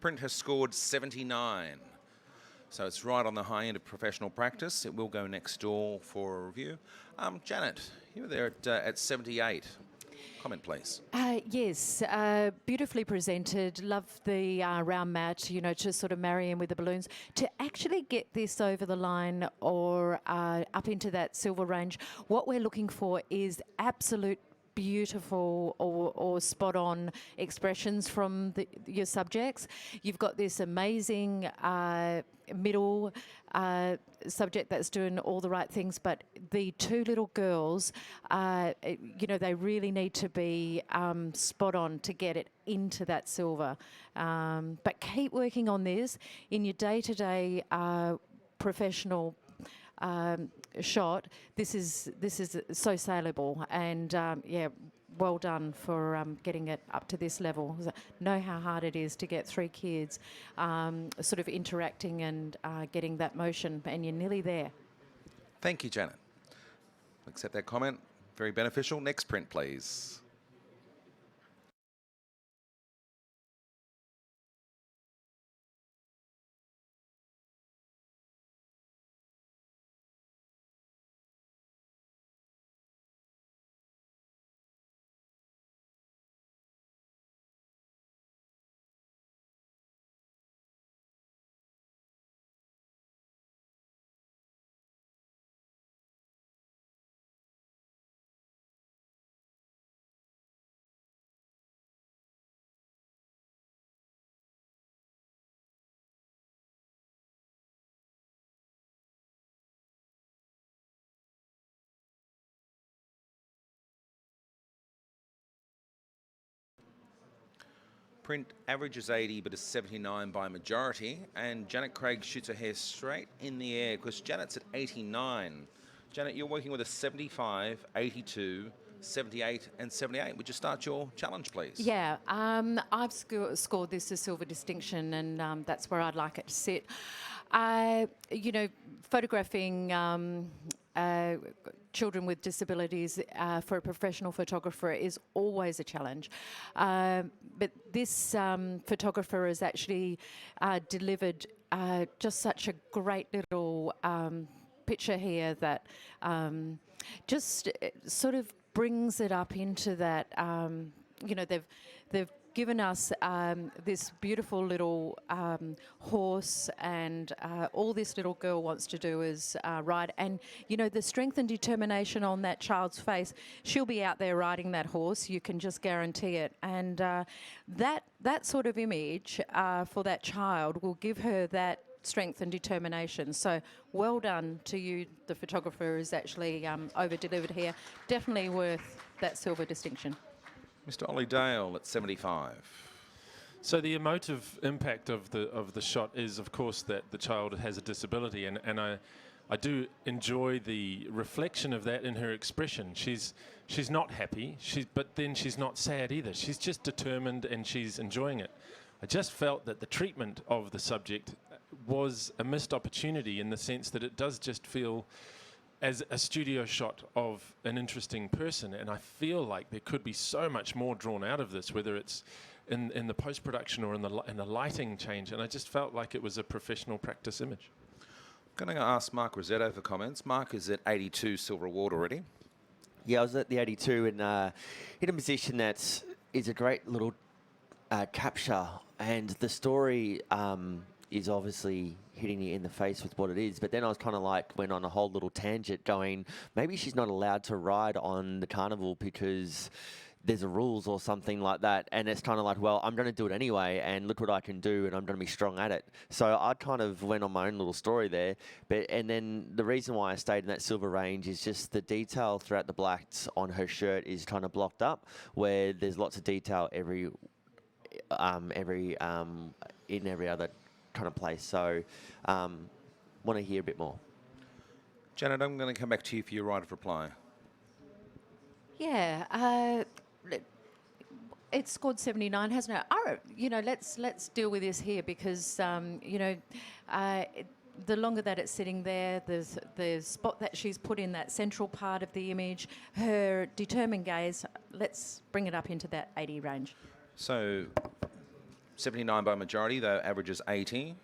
Print has scored 79. So it's right on the high end of professional practice. It will go next door for a review. Janet, you were there at 78. Comment, please. Yes, beautifully presented. Love the round mat, you know, to sort of marry in with the balloons. To actually get this over the line or up into that silver range, what we're looking for is absolute beautiful or spot on expressions from your subjects. You've got this amazing middle subject that's doing all the right things, but the 2 little girls, you know, they really need to be spot on to get it into that silver. But keep working on this in your day-to-day professional shot. This is so saleable, and yeah, well done for getting it up to this level. Know how hard it is to get 3 kids sort of interacting and getting that motion, and you're nearly there. Thank you, Janet. Accept that comment. Very beneficial. Next print, please. Print averages 80 but is 79 by majority. And Janet Craig shoots her hair straight in the air because Janet's at 89. Janet, you're working with a 75, 82, 78 and 78. Would you start your challenge, please? Yeah, I've scored this a silver distinction, and that's where I'd like it to sit. Photographing children with disabilities for a professional photographer is always a challenge. But this photographer has actually delivered just such a great little picture here that just sort of brings it up into that. They've given us this beautiful little horse, and all this little girl wants to do is ride. And the strength and determination on that child's face, she'll be out there riding that horse, you can just guarantee it. And that sort of image for that child will give her that strength and determination. So well done to you. The photographer is actually over-delivered here. Definitely worth that silver distinction. Mr. Ollie Dale at 75. So the emotive impact of the shot is, of course, that the child has a disability, and I do enjoy the reflection of that in her expression. She's not happy, but then she's not sad either. She's just determined and she's enjoying it. I just felt that the treatment of the subject was a missed opportunity in the sense that it does just feel as a studio shot of an interesting person, and I feel like there could be so much more drawn out of this, whether it's in the post-production or in the lighting change, and I just felt like it was a professional practice image. I'm going to ask Mark Rosetto for comments. Mark is at 82 silver award already. Yeah, I was at the 82 and in a position that is a great little capture, and the story is obviously hitting you in the face with what it is. But then I was kind of like, went on a whole little tangent going, maybe she's not allowed to ride on the carnival because there's a rules or something like that. And it's kind of like, well, I'm going to do it anyway, and look what I can do, and I'm going to be strong at it. So I kind of went on my own little story there. And then the reason why I stayed in that silver range is just the detail throughout the blacks on her shirt is kind of blocked up, where there's lots of detail in every other kind of place. So want to hear a bit more. Janet, I'm going to come back to you for your right of reply. Yeah, it's scored 79, hasn't it? Let's deal with this here because the longer that it's sitting there, the spot that she's put in that central part of the image, her determined gaze. Let's bring it up into that 80 range. So 79 by majority, though averages 80.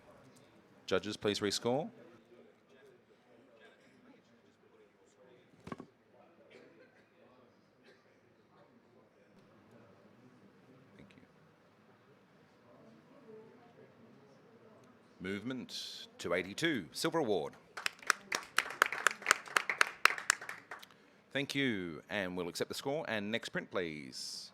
Judges, please rescore. Thank you. Movement to 82, silver award. Thank you, and we'll accept the score. And next print, please.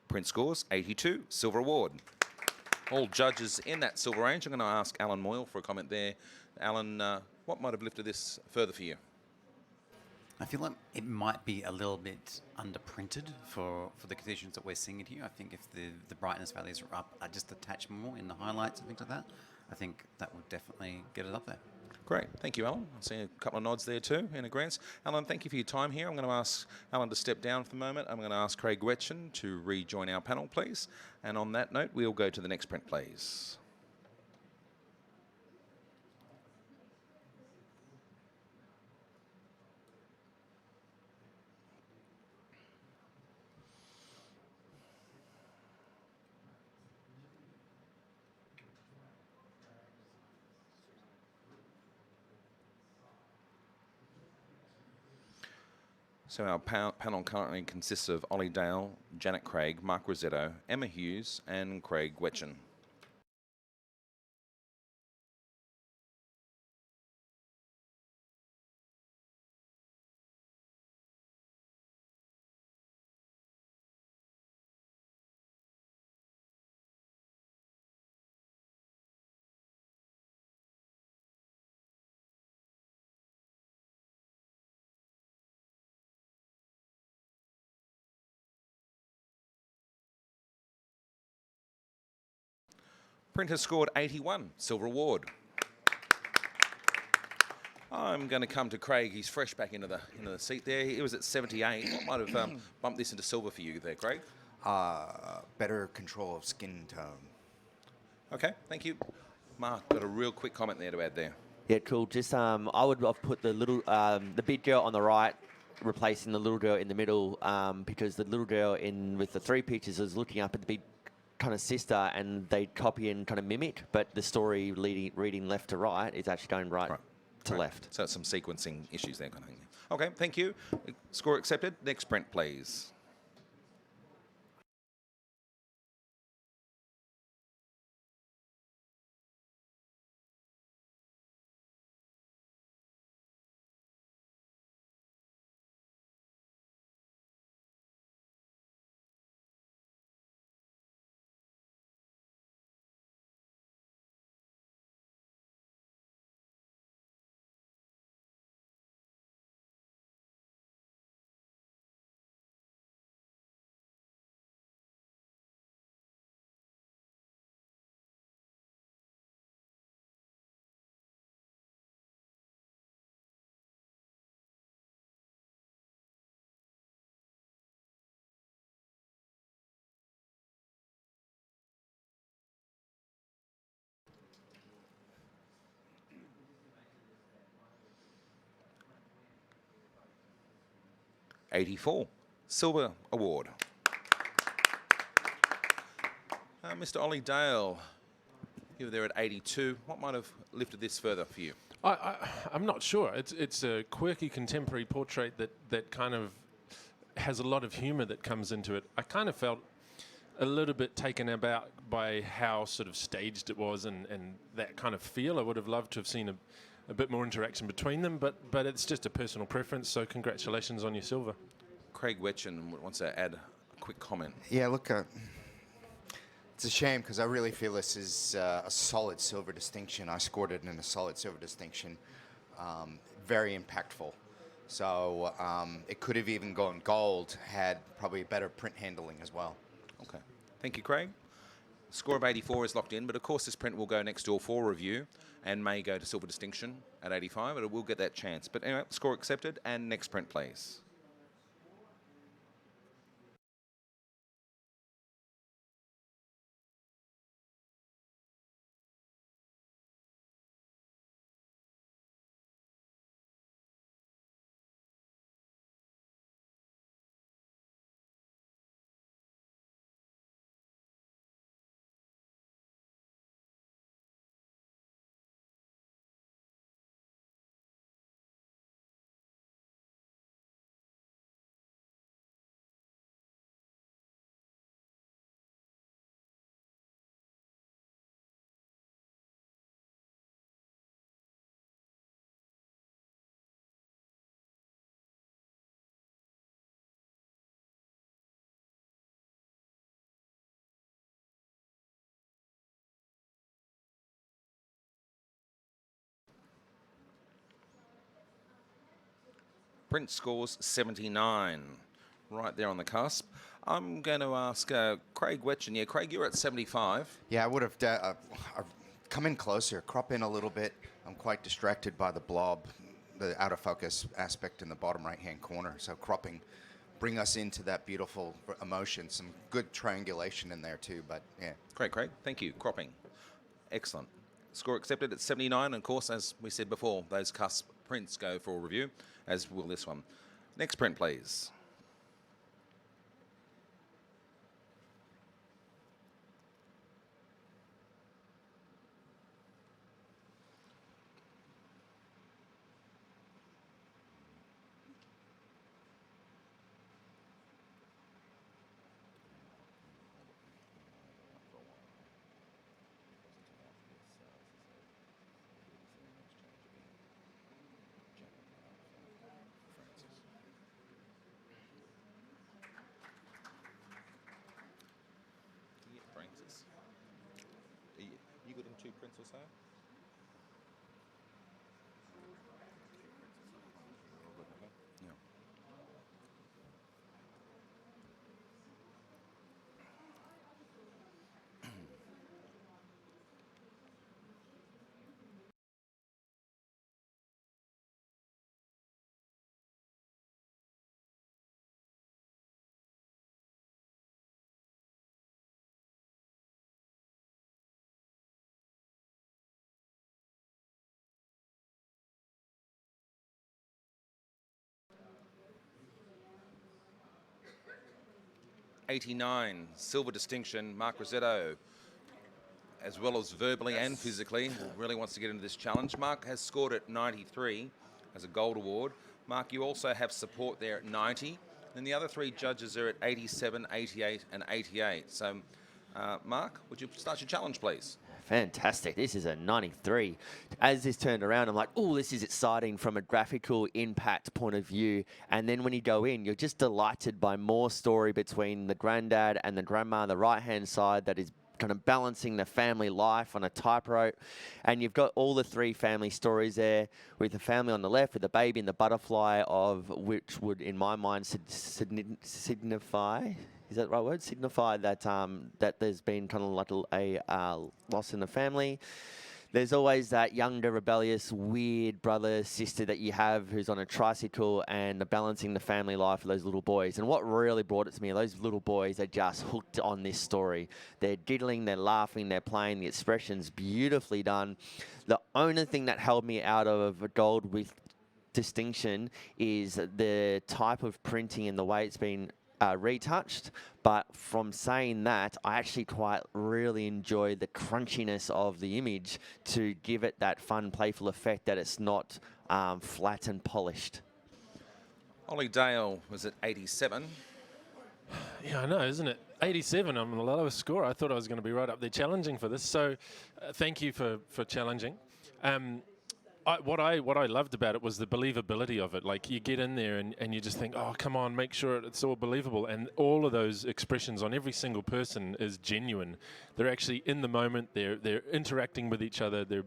Print scores 82, silver award. All judges in that silver range. I'm going to ask Alan Moyle for a comment there. Alan, what might have lifted this further for you? I feel like it might be a little bit underprinted for the conditions that we're seeing it here. I think if the brightness values are up, just a touch more in the highlights and things like that, I think that would definitely get it up there. Great. Thank you, Alan. I'm seeing a couple of nods there too in agreement. Alan, thank you for your time here. I'm going to ask Alan to step down for the moment. I'm going to ask Craig Wetchen to rejoin our panel, please. And on that note, we'll go to the next print, please. So our panel currently consists of Ollie Dale, Janet Craig, Mark Rosetto, Emma Hughes, and Craig Wetchen. Print has scored 81, silver award. I'm going to come to Craig. He's fresh back into the seat there. He was at 78. What might have bumped this into silver for you there, Craig? Better control of skin tone. Okay, thank you. Mark, got a real quick comment there to add there. Yeah, cool. Just I would have put the big girl on the right, replacing the little girl in the middle, because the little girl with the 3 pictures is looking up at the big kind of sister, and they copy and kind of mimic, but the story reading left to right is actually going right to left. So some sequencing issues there, kind of thing. Okay, thank you. Score accepted. Next print, please. $84, silver award. Mr. Ollie Dale, you were there at 82. What might have lifted this further for you? I'm not sure. It's a quirky contemporary portrait that kind of has a lot of humour that comes into it. I kind of felt a little bit taken about by how sort of staged it was and that kind of feel. I would have loved to have seen a bit more interaction between them, but it's just a personal preference, so congratulations on your silver. Craig Wetchen wants to add a quick comment. Yeah, look, it's a shame because I really feel this is a solid silver distinction. I scored it in a solid silver distinction. Very impactful. So it could have even gone gold had probably better print handling as well. Okay. Thank you, Craig. Score of 84 is locked in, but of course this print will go next door for review and may go to silver distinction at 85, but it will get that chance. But anyway, score accepted, and next print, please. Print scores 79, right there on the cusp. I'm going to ask Craig Wetchen. Yeah, Craig, you're at 75. Yeah, I would have come in closer, crop in a little bit. I'm quite distracted by the blob, the out of focus aspect in the bottom right-hand corner. So cropping, bring us into that beautiful emotion. Some good triangulation in there too, but yeah. Great, Craig. Thank you. Cropping. Excellent. Score accepted at 79. Of course, as we said before, those cusp prints go for review, as will this one. Next print, please. Francis? You good on 2 prints or so? Yeah. 89, silver distinction, Mark Rosetto, as well as verbally and physically, really wants to get into this challenge. Mark has scored at 93 as a gold award. Mark, you also have support there at 90. Then the other 3 judges are at 87, 88, and 88. So, Mark, would you start your challenge, please? Fantastic. This is a 93. As this turned around, I'm like, oh, this is exciting from a graphical impact point of view. And then when you go in, you're just delighted by more story between the granddad and the grandma on the right-hand side that is kind of balancing the family life on a tightrope. And you've got all the 3 family stories there, with the family on the left, with the baby and the butterfly, of which would, in my mind, signify... Is that the right word? Signify that that there's been kind of like a loss in the family. There's always that younger, rebellious, weird brother, sister that you have who's on a tricycle and balancing the family life of those little boys. And what really brought it to me, those little boys are just hooked on this story. They're diddling, they're laughing, they're playing. The expression's beautifully done. The only thing that held me out of a gold with distinction is the type of printing and the way it's been retouched. But from saying that, I actually quite really enjoy the crunchiness of the image to give it that fun, playful effect that it's not flat and polished. Ollie Dale was at 87. Yeah, I know, isn't it? 87, I'm the lowest score. I thought I was going to be right up there challenging for this. So thank you for challenging. What I loved about it was the believability of it. Like, you get in there and you just think, oh, come on, make sure it's all believable. And all of those expressions on every single person is genuine. They're actually in the moment. They're interacting with each other. They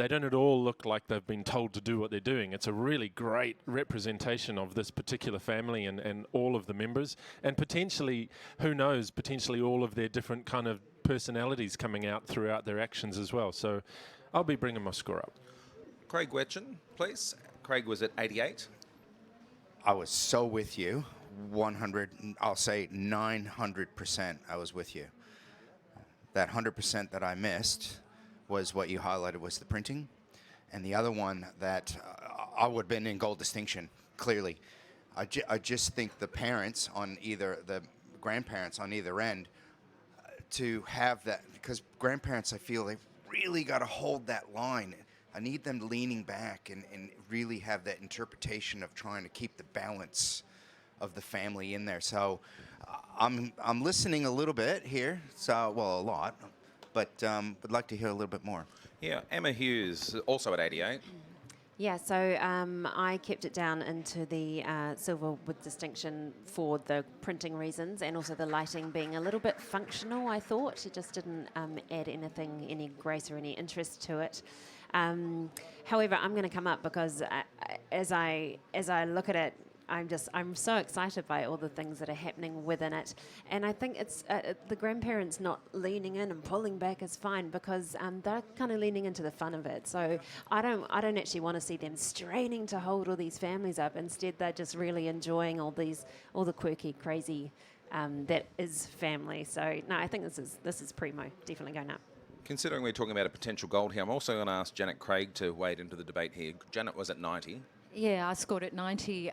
don't at all look like they've been told to do what they're doing. It's a really great representation of this particular family and all of the members. And potentially, who knows, potentially all of their different kind of personalities coming out throughout their actions as well. So I'll be bringing my score up. Craig Wetchen, please. Craig was at 88. I was so with you. 100, I'll say 900% I was with you. That 100% that I missed was what you highlighted was the printing. And the other one that I would have been in gold distinction, clearly. I just think the parents on either, the grandparents on either end, to have that, because grandparents, I feel they've really got to hold that line. I need them leaning back and really have that interpretation of trying to keep the balance of the family in there. So I'm listening a little bit here, so, well, a lot, but would like to hear a little bit more. Yeah, Emma Hughes, also at 88. Yeah, so I kept it down into the silver with distinction for the printing reasons and also the lighting being a little bit functional, I thought. It just didn't add anything, any grace or any interest to it. However, I'm going to come up because as I look at it, I'm so excited by all the things that are happening within it, and I think it's the grandparents not leaning in and pulling back is fine because they're kind of leaning into the fun of it. So I don't actually want to see them straining to hold all these families up. Instead, they're just really enjoying all the quirky, crazy that is family. So no, I think this is primo, definitely going up. Considering we're talking about a potential gold here, I'm also going to ask Janet Craig to wade into the debate here. Janet was at 90. Yeah, I scored at 90.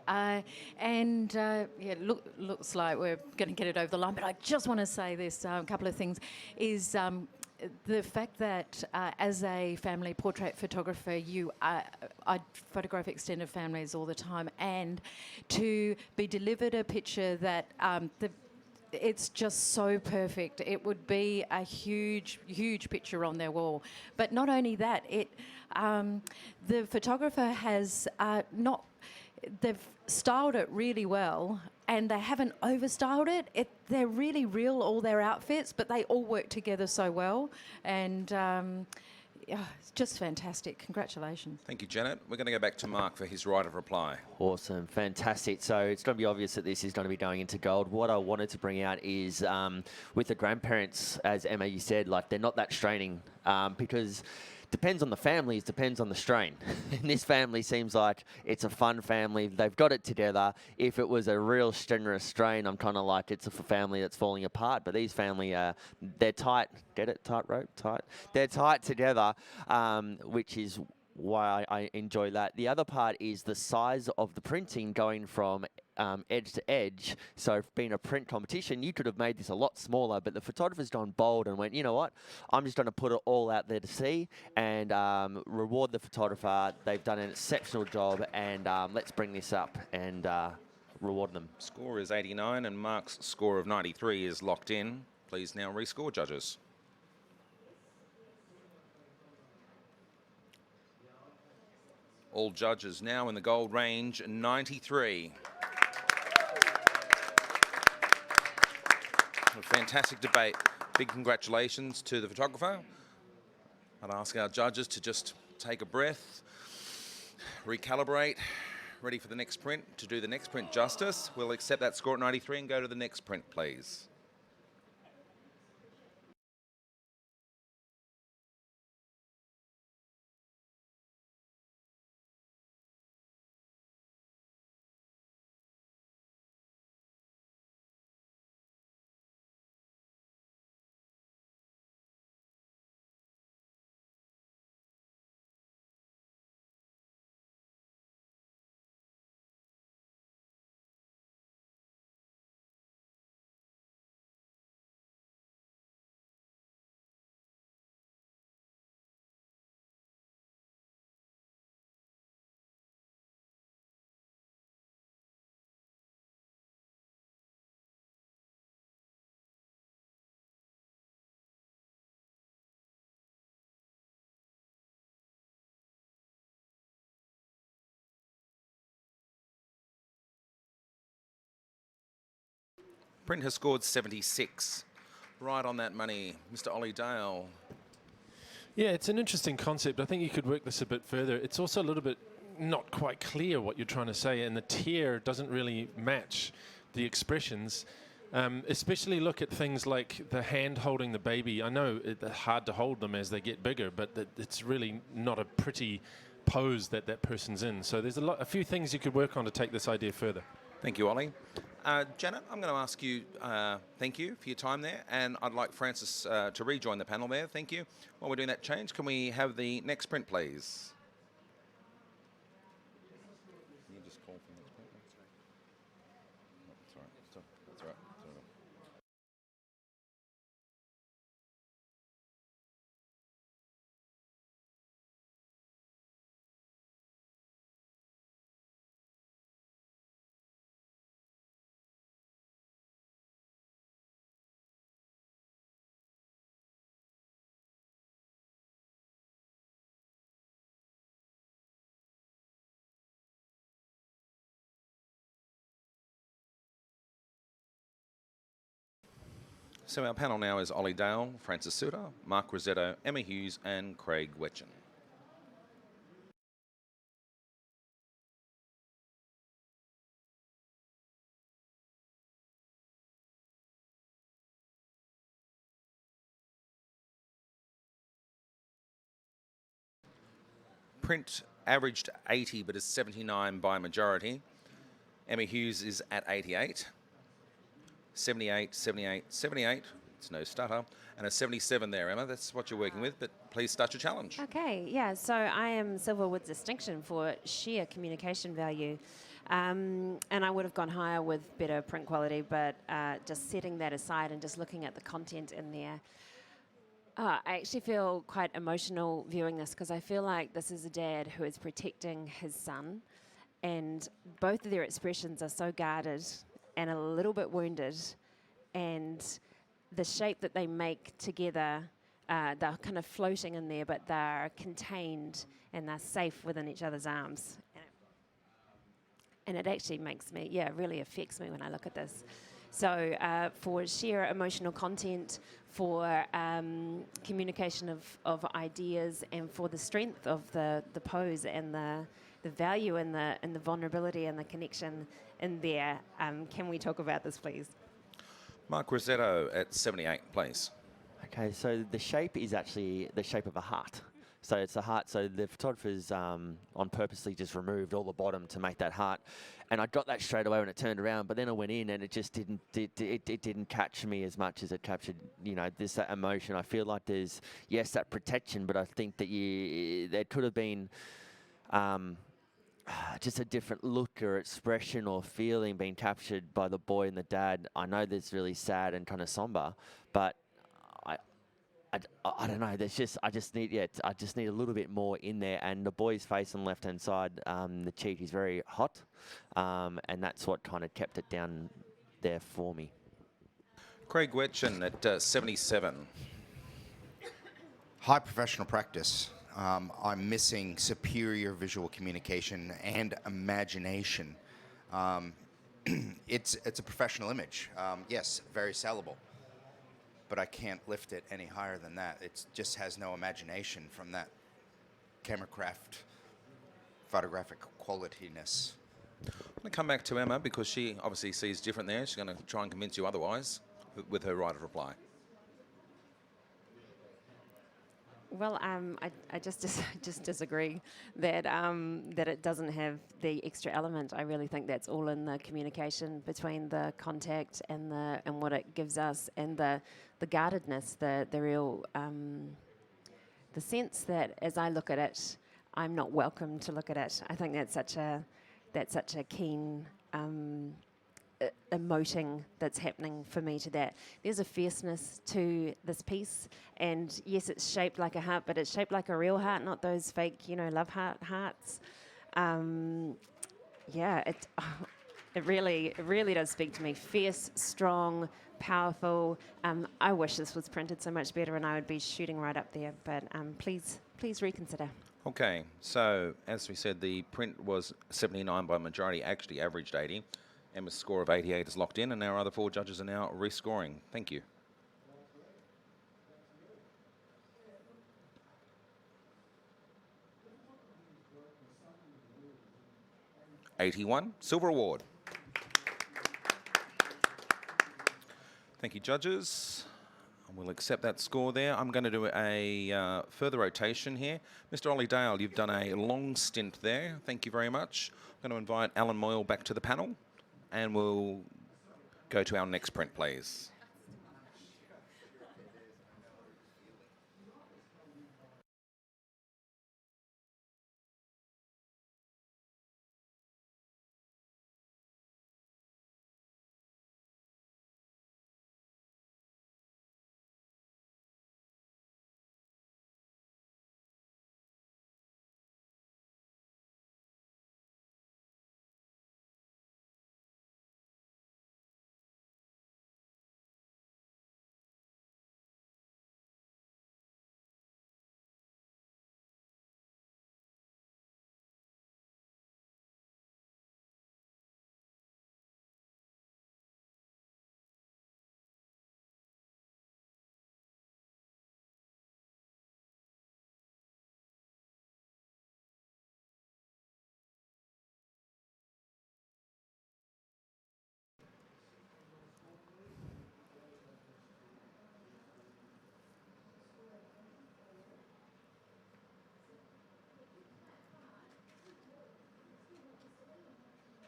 Looks like we're going to get it over the line. But I just want to say this, a couple of things, is the fact that as a family portrait photographer, I photograph extended families all the time, and to be delivered a picture that it's just so perfect. It would be a huge, huge picture on their wall. But not only that, the photographer has they've styled it really well, and they haven't overstyled it. They're really real, all their outfits, but they all work together so well, and it's just fantastic. Congratulations. Thank you, Janet. We're going to go back to Mark for his right of reply. Awesome, fantastic. So it's going to be obvious that this is going to be going into gold. What I wanted to bring out is with the grandparents, as Emma, you said, like they're not that straining because depends on the families, depends on the strain. And this family seems like it's a fun family. They've got it together. If it was a real strenuous strain, I'm kind of like it's a family that's falling apart. But these family, they're tight. Get it? Tight rope? Tight. They're tight together, which is why I enjoy that. The other part is the size of the printing going from edge to edge. So being a print competition, you could have made this a lot smaller, but the photographer's gone bold and went, you know what, I'm just going to put it all out there to see and reward the photographer. They've done an exceptional job, and let's bring this up and reward them. Score is 89 and Mark's score of 93 is locked in. Please now rescore, judges. All judges now in the gold range, 93. A fantastic debate. Big congratulations to the photographer. I'd ask our judges to just take a breath, recalibrate, ready for the next print. To do the next print justice, we'll accept that score at 93 and go to the next print, please. Print has scored 76. Right on that money, Mr. Ollie Dale. Yeah, it's an interesting concept. I think you could work this a bit further. It's also a little bit not quite clear what you're trying to say, and the tear doesn't really match the expressions. Especially look at things like the hand holding the baby. I know it's hard to hold them as they get bigger, but it's really not a pretty pose that that person's in. So there's a few things you could work on to take this idea further. Thank you, Ollie. Janet, I'm going to ask you, thank you for your time there, and I'd like Francis to rejoin the panel there. Thank you. While we're doing that change, can we have the next print, please? Can you just call for the next print? That's all right. That's all right. So our panel now is Ollie Dale, Francis Suter, Mark Rosetto, Emma Hughes and Craig Wetchen. Print averaged 80 but is 79 by majority. Emma Hughes is at 88. 78, 78, 78. It's no stutter. And a 77 there, Emma. That's what you're working with, but please start your challenge. Okay, yeah, so I am silver with distinction for sheer communication value. And I would have gone higher with better print quality, but just setting that aside and just looking at the content in there, I actually feel quite emotional viewing this because I feel like this is a dad who is protecting his son, and both of their expressions are so guarded and a little bit wounded, and the shape that they make together, they're kind of floating in there, but they're contained and they're safe within each other's arms. and it actually makes me, really affects me when I look at this. So for sheer emotional content, for communication of ideas, and for the strength of the pose and the value and the vulnerability and the connection in there, can we talk about this, please? Mark Rossetto at 78, please. Okay, so the shape is actually the shape of a heart. So it's a heart. So the photographers on purposely just removed all the bottom to make that heart, and I got that straight away when it turned around. But then I went in, and it just didn't. It didn't catch me as much as it captured, this that emotion. I feel like there's that protection, but I think that there could have been just a different look or expression or feeling being captured by the boy and the dad. I know that's really sad and kind of somber, but I don't know. I just need a little bit more in there. And the boy's face on the left hand side, the cheek is very hot, and that's what kind of kept it down there for me. Craig Wetchen at 77. High professional practice. I'm missing superior visual communication and imagination. It's a professional image. Yes, very sellable. But I can't lift it any higher than that. It just has no imagination from that camera craft photographic qualityness. I'm going to come back to Emma because she obviously sees different there. She's going to try and convince you otherwise with her right of reply. Well, I just disagree that that it doesn't have the extra element. I really think that's all in the communication between the contact and what it gives us, and the guardedness, the real the sense that as I look at it, I'm not welcome to look at it. I think that's such a keen emoting that's happening for me to that. There's a fierceness to this piece, and yes, it's shaped like a heart, but it's shaped like a real heart, not those fake, love hearts. It really does speak to me. Fierce, strong, powerful. I wish this was printed so much better, and I would be shooting right up there. But please reconsider. Okay, so as we said, the print was 79 by majority, actually averaged 80. Emma's score of 88 is locked in, and our other four judges are now rescoring. Thank you. $81, silver award. Thank you, judges. We'll accept that score there. I'm going to do a further rotation here. Mr. Ollie Dale, you've done a long stint there. Thank you very much. I'm going to invite Alan Moyle back to the panel, and we'll go to our next print, please.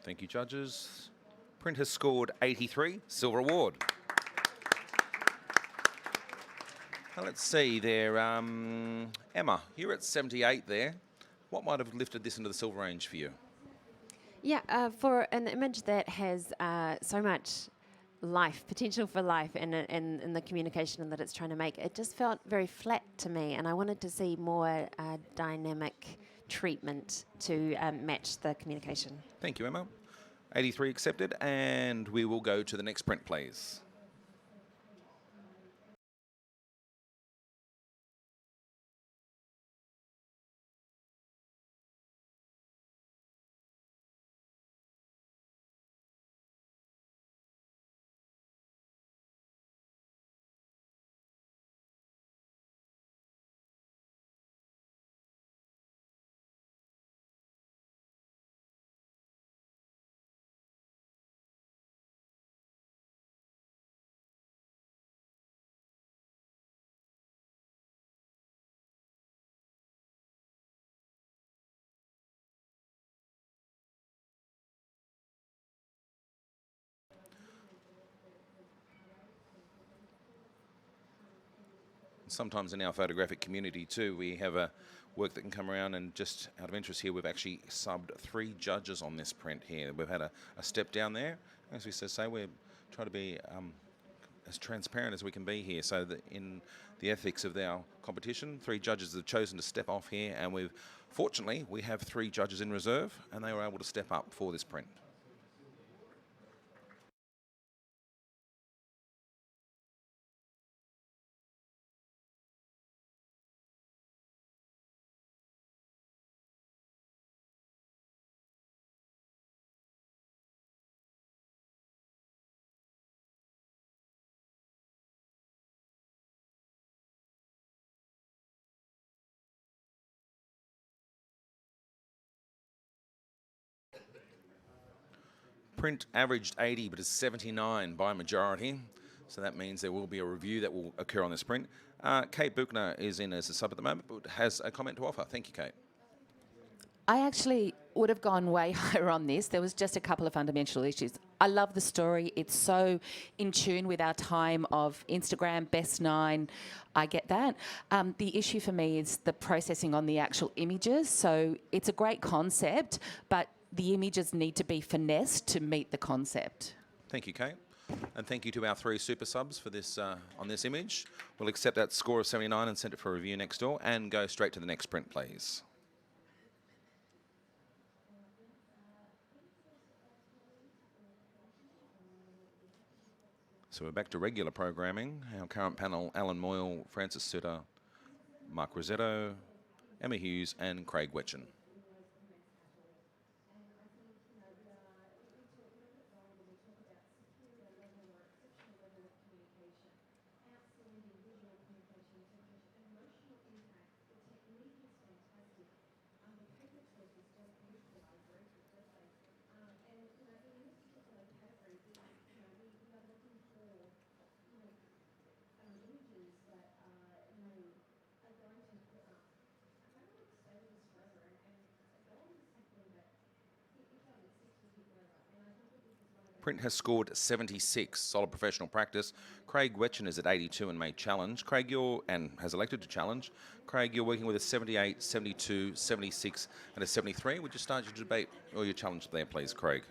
Thank you, judges. Print has scored 83, silver award. Now let's see there. Emma, you're at 78 there. What might have lifted this into the silver range for you? Yeah, for an image that has so much life, potential for life, and the communication that it's trying to make, it just felt very flat to me, and I wanted to see more dynamic treatment to match the communication. Thank you, Emma. 83 accepted, and we will go to the next print, please. Sometimes in our photographic community too, we have a work that can come around, and just out of interest here, we've actually subbed 3 judges on this print here. We've had a step down there. As we say, we're trying to be as transparent as we can be here, so that in the ethics of our competition, 3 judges have chosen to step off here, and fortunately we have 3 judges in reserve, and they were able to step up for this print. Print averaged 80, but is 79 by majority. So that means there will be a review that will occur on this print. Kate Buchner is in as a sub at the moment, but has a comment to offer. Thank you, Kate. I actually would have gone way higher on this. There was just a couple of fundamental issues. I love the story. It's so in tune with our time of Instagram, best 9. I get that. The issue for me is the processing on the actual images. So it's a great concept, but the images need to be finessed to meet the concept. Thank you, Kate. And thank you to our 3 super subs for this on this image. We'll accept that score of 79 and send it for review next door, and go straight to the next print, please. So we're back to regular programming. Our current panel: Alan Moyle, Francis Sutter, Mark Rosetto, Emma Hughes, and Craig Wetchen. Print has scored 76, solid professional practice. Craig Wetchen is at 82 and may challenge. Craig, has elected to challenge. Craig, you're working with a 78, 72, 76, and a 73. Would you start your debate or your challenge there, please, Craig?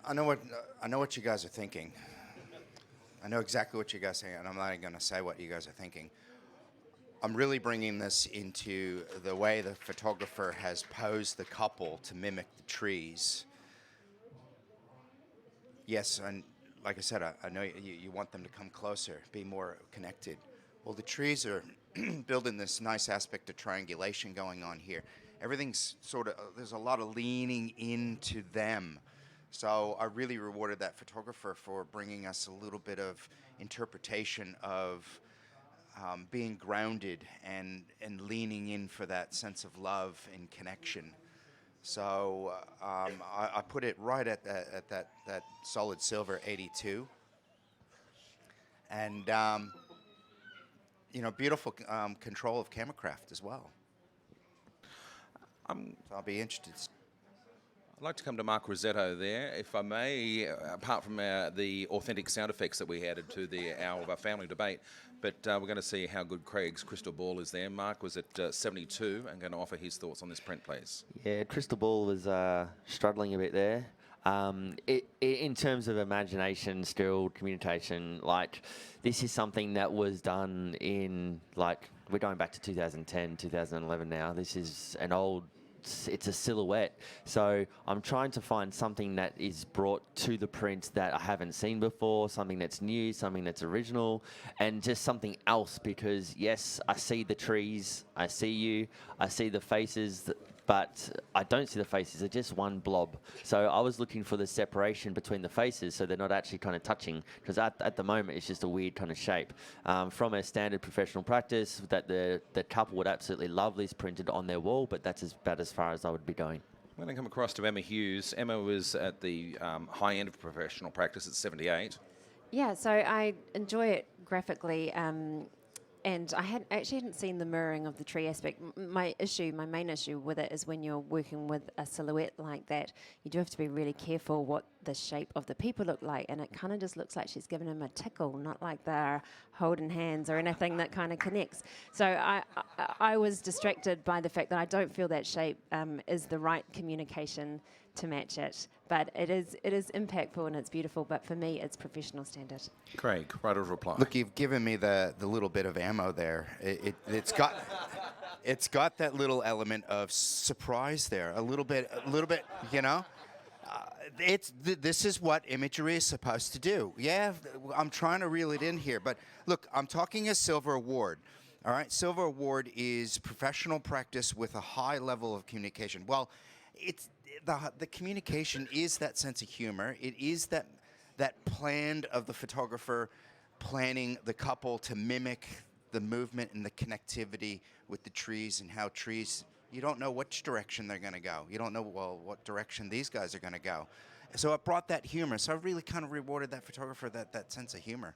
I know what you guys are thinking. I know exactly what you guys are saying, and I'm not even going to say what you guys are thinking. I'm really bringing this into the way the photographer has posed the couple to mimic the trees. Yes, and like I said, I know you want them to come closer, be more connected. Well, the trees are building this nice aspect of triangulation going on here. Everything's sort of, there's a lot of leaning into them. So I really rewarded that photographer for bringing us a little bit of interpretation of being grounded and leaning in for that sense of love and connection. So I put it right at that solid silver 82. And, beautiful control of camera craft as well. So I'll be interested. I'd like to come to Mark Rosetto there, if I may, apart from the authentic sound effects that we added to the hour of our family debate. But we're going to see how good Craig's crystal ball is there. Mark was at 72 and going to offer his thoughts on this print, please. Yeah, crystal ball was struggling a bit there. In terms of imagination, skill, communication, this is something that was done in, we're going back to 2010, 2011 now. This is it's a silhouette. So I'm trying to find something that is brought to the print that I haven't seen before, something that's new, something that's original, and just something else, because yes, I see the trees, I see you, I see the faces, but I don't see the faces. They're just one blob. So I was looking for the separation between the faces so they're not actually kind of touching, because at the moment it's just a weird kind of shape. From a standard professional practice, that the couple would absolutely love this printed on their wall, but that's about as far as I would be going. I'm going to come across to Emma Hughes. Emma was at the high end of professional practice at 78. Yeah, so I enjoy it graphically. and I actually hadn't seen the mirroring of the tree aspect. My main issue with it is when you're working with a silhouette like that, you do have to be really careful what the shape of the people look like, and it kind of just looks like she's given him a tickle, not like they're holding hands or anything that kind of connects. So I was distracted by the fact that I don't feel that shape is the right communication to match it. But it is impactful and it's beautiful, but for me it's professional standard. Craig, right of reply. Look, you've given me the little bit of ammo there. It's got that little element of surprise there. A little bit, you know. This is what imagery is supposed to do. Yeah, I'm trying to reel it in here, but look, I'm talking a silver award. All right, silver award is professional practice with a high level of communication. Well, it's the communication is that sense of humor. It is that plan of the photographer planning the couple to mimic the movement and the connectivity with the trees and how trees, you don't know which direction they're going to go. You don't know, well, what direction these guys are going to go. So it brought that humor. So I really kind of rewarded that photographer that sense of humor.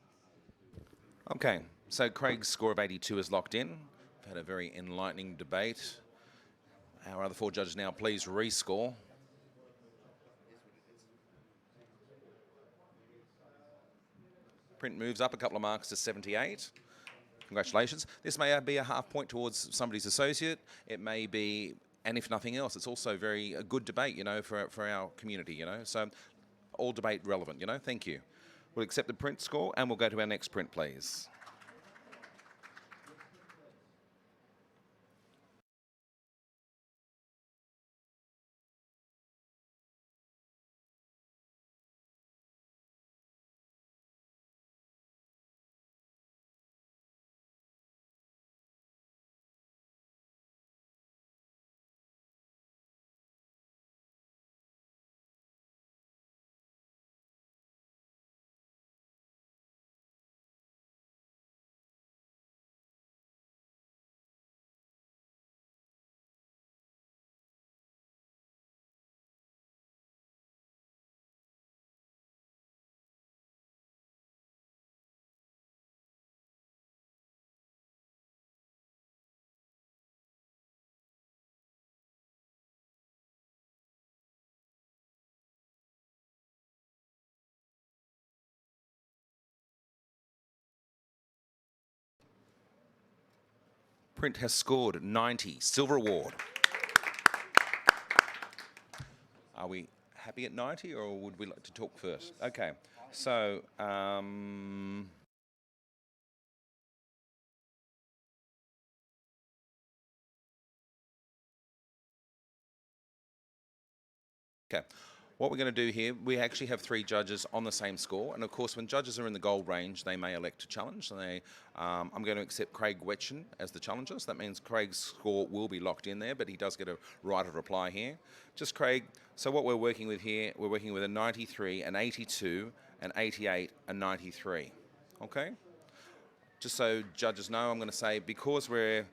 Okay, so Craig's score of 82 is locked in. We've had a very enlightening debate. Our other 4 judges now, please rescore. Print moves up a couple of marks to 78. Congratulations. This may be a half point towards somebody's associate. It may be, and if nothing else, it's also a good debate, you know, for our community, you know. So all debate relevant, you know. Thank you. We'll accept the print score and we'll go to our next print, please. Print has scored 90, silver award. Are we happy at 90 or would we like to talk first? Okay, so okay. What we're going to do here, we actually have 3 judges on the same score, and of course when judges are in the gold range they may elect to challenge. So I'm going to accept Craig Wetchen as the challenger, so that means Craig's score will be locked in there, but he does get a right of reply here. Just Craig, so what we're working with here, we're working with a 93, an 82, an 88, a 93, okay? Just so judges know, I'm going to say, because we're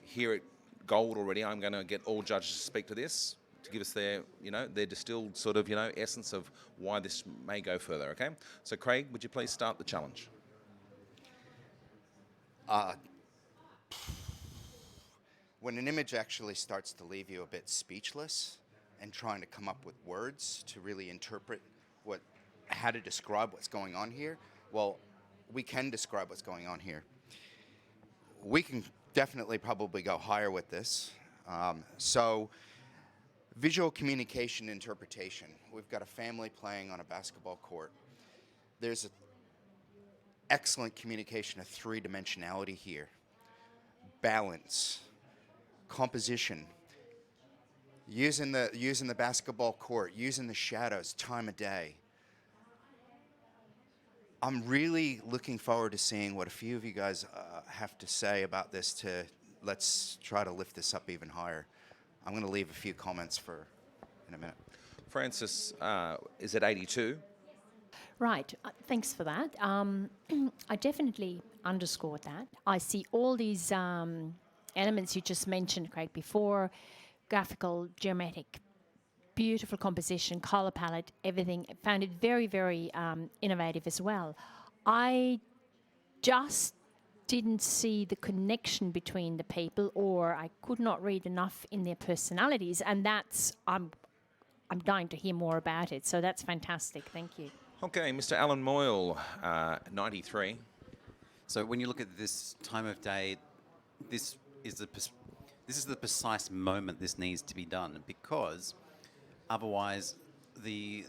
here at gold already, I'm going to get all judges to speak to this, to give us their, you know, their distilled sort of, you know, essence of why this may go further, okay? So Craig, would you please start the challenge? When an image actually starts to leave you a bit speechless and trying to come up with words to really interpret how to describe what's going on here, well, we can describe what's going on here. We can definitely probably go higher with this. So visual communication interpretation. We've got a family playing on a basketball court. There's an excellent communication of 3-dimensionality here. Balance, composition, using the basketball court, using the shadows, time of day. I'm really looking forward to seeing what a few of you guys have to say about this. Let's try to lift this up even higher. I'm going to leave a few comments in a minute. Francis, is it 82? Right, thanks for that. I definitely underscored that. I see all these elements you just mentioned, Craig, before, graphical, geometric, beautiful composition, color palette, everything. Found it very, very innovative as well. I just didn't see the connection between the people, or I could not read enough in their personalities, and that's I'm dying to hear more about it. So that's fantastic. Thank you. Okay, Mr. Alan Moyle, 93. So when you look at this time of day, this is the precise moment this needs to be done, because otherwise the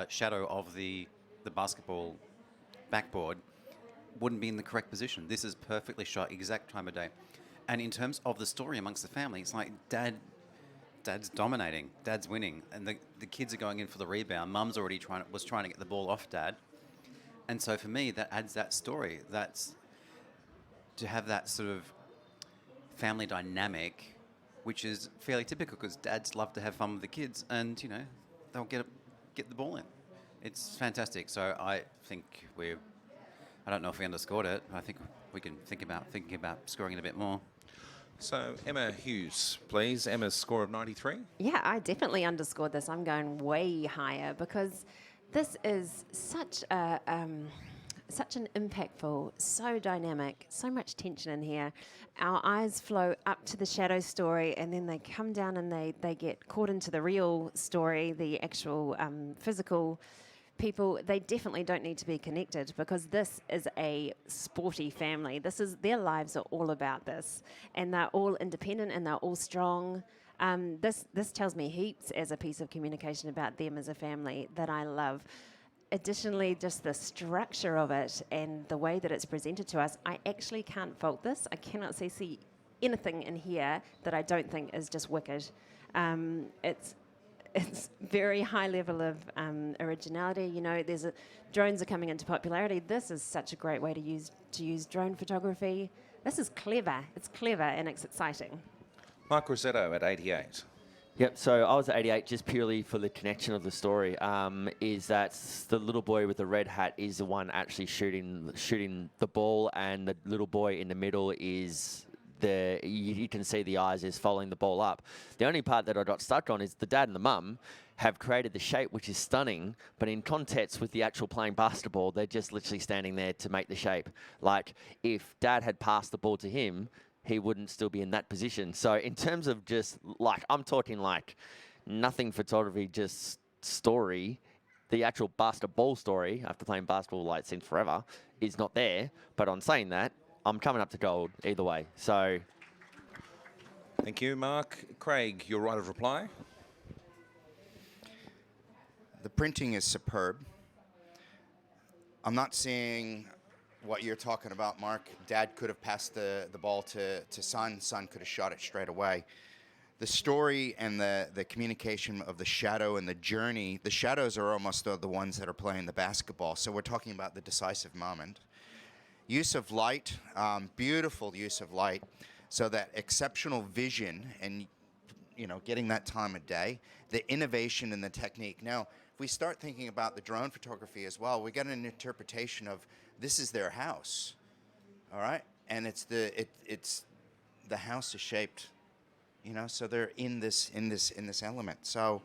shadow of the basketball backboard wouldn't be in the correct position. This is perfectly shot, exact time of day. And in terms of the story amongst the family, it's like Dad's dominating, Dad's winning, and the kids are going in for the rebound. Mum's already trying to get the ball off Dad. And so for me, that adds that story. That's to have that sort of family dynamic, which is fairly typical because dads love to have fun with the kids, and they'll get the ball in. It's fantastic. So I think I don't know if we underscored it. I think we can thinking about scoring it a bit more. So Emma Hughes, please. Emma's score of 93. Yeah, I definitely underscored this. I'm going way higher because this is such an impactful, so dynamic, so much tension in here. Our eyes flow up to the shadow story, and then they come down and they get caught into the real story, the actual physical people. They definitely don't need to be connected because this is a sporty family. Their lives are all about this, and they're all independent and they're all strong. This tells me heaps as a piece of communication about them as a family that I love. Additionally, just the structure of it and the way that it's presented to us, I actually can't fault this. I cannot see anything in here that I don't think is just wicked. It's very high level of originality. Drones are coming into popularity. This is such a great way to use drone photography. This is clever. It's clever and it's exciting. Mark Rossetto at 88. Yep, so I was at 88 just purely for the connection of the story, is that the little boy with the red hat is the one actually shooting the ball, and the little boy in the middle is you can see the eyes is following the ball up. The only part that I got stuck on is the dad and the mum have created the shape, which is stunning, but in context with the actual playing basketball, they're just literally standing there to make the shape. Like, if Dad had passed the ball to him, he wouldn't still be in that position. So in terms of just, like, I'm talking like nothing photography, just story, the actual basketball story, after playing basketball like since forever, is not there. But on saying that, I'm coming up to gold either way. So Thank you, Mark. Craig, your right of reply. The printing is superb. I'm not seeing what you're talking about, Mark. Dad could have passed the ball to Son. Son could have shot it straight away. The story and the communication of the shadow and the journey, the shadows are almost the ones that are playing the basketball. So we're talking about the decisive moment. Use of light, beautiful use of light. So that exceptional vision and, getting that time of day, the innovation and the technique. Now, if we start thinking about the drone photography as well, we get an interpretation of this is their house, all right? And it's the house is shaped, so they're in this element. So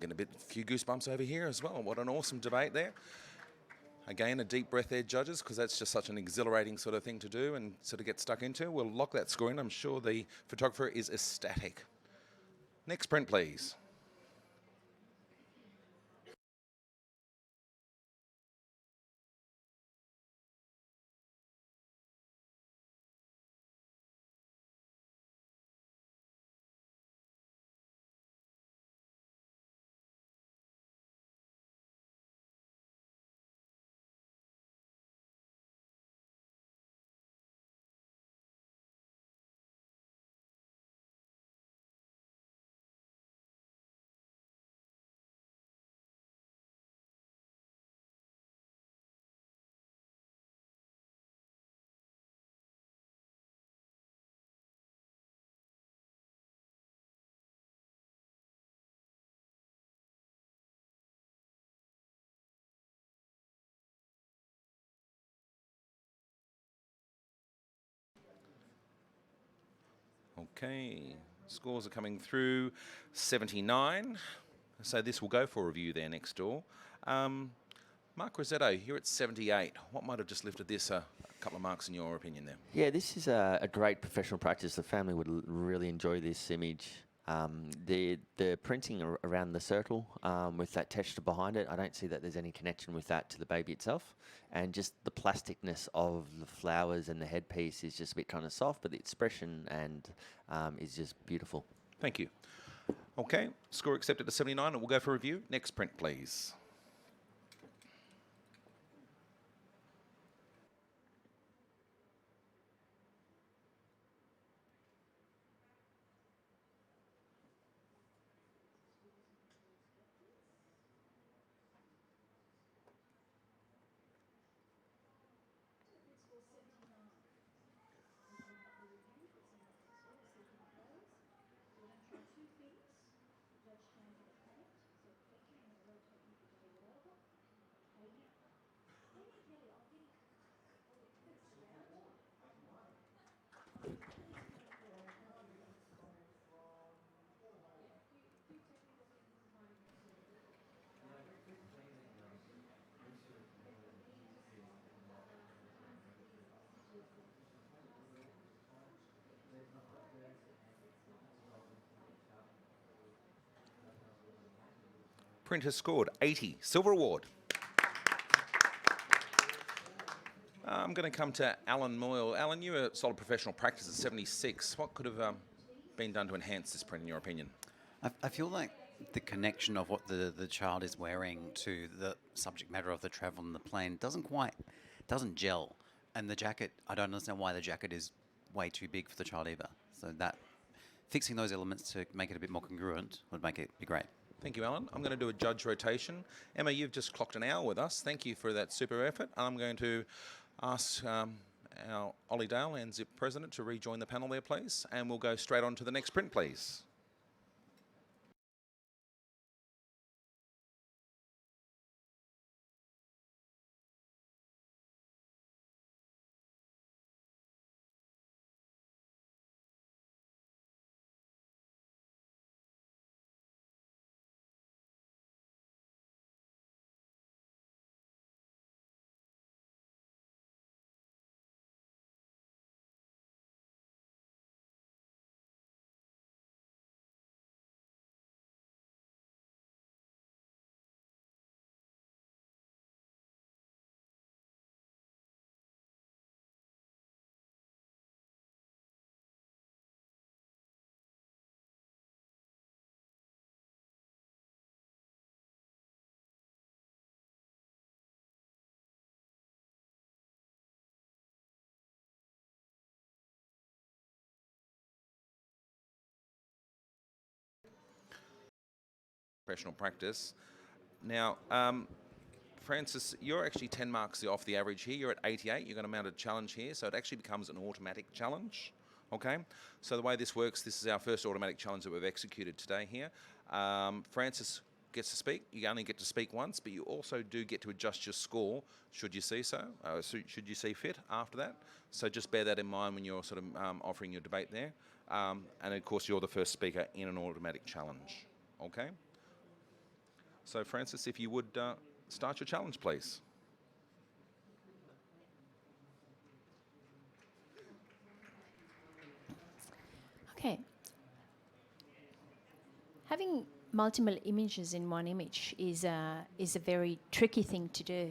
Getting a few goosebumps over here as well. What an awesome debate there. Again, a deep breath there, judges, because that's just such an exhilarating sort of thing to do and sort of get stuck into. We'll lock that score in. I'm sure the photographer is ecstatic. Next print, please. Okay, scores are coming through. 79 So this will go for review there next door. Mark Rosetto, you're at 78. What might have just lifted this a couple of marks in your opinion there? Yeah, this is a great professional practice. The family would really enjoy this image. The printing around the circle with that texture behind it, I don't see that there's any connection with that to the baby itself. And just the plasticness of the flowers and the headpiece is just a bit kind of soft, but the expression and is just beautiful. Thank you. Okay, score accepted to 79, and we'll go for review. Next print, please. Print has scored 80, silver award. I'm going to come to Alan Moyle. Alan, you were a solid professional practice at 76. What could have been done to enhance this print, in your opinion? I feel like the connection of what the child is wearing to the subject matter of the travel and the plane doesn't gel. And the jacket, I don't understand why the jacket is way too big for the child either. So that fixing those elements to make it a bit more congruent would make it be great. Thank you, Alan. I'm going to do a judge rotation. Emma, you've just clocked an hour with us. Thank you for that super effort. I'm going to ask our Ollie Dale and Zip President to rejoin the panel there, please. And we'll go straight on to the next print, please. Professional practice. Now, Francis, you're actually 10 marks off the average here. You're at 88. You're going to mount a challenge here, so it actually becomes an automatic challenge. Okay? So the way this works, this is our first automatic challenge that we've executed today here. Francis gets to speak. You only get to speak once, but you also do get to adjust your score should you see should you see fit after that. So just bear that in mind when you're sort of offering your debate there. And of course, you're the first speaker in an automatic challenge. Okay? So, Francis, if you would start your challenge, please. Okay. Having multiple images in one image is a very tricky thing to do,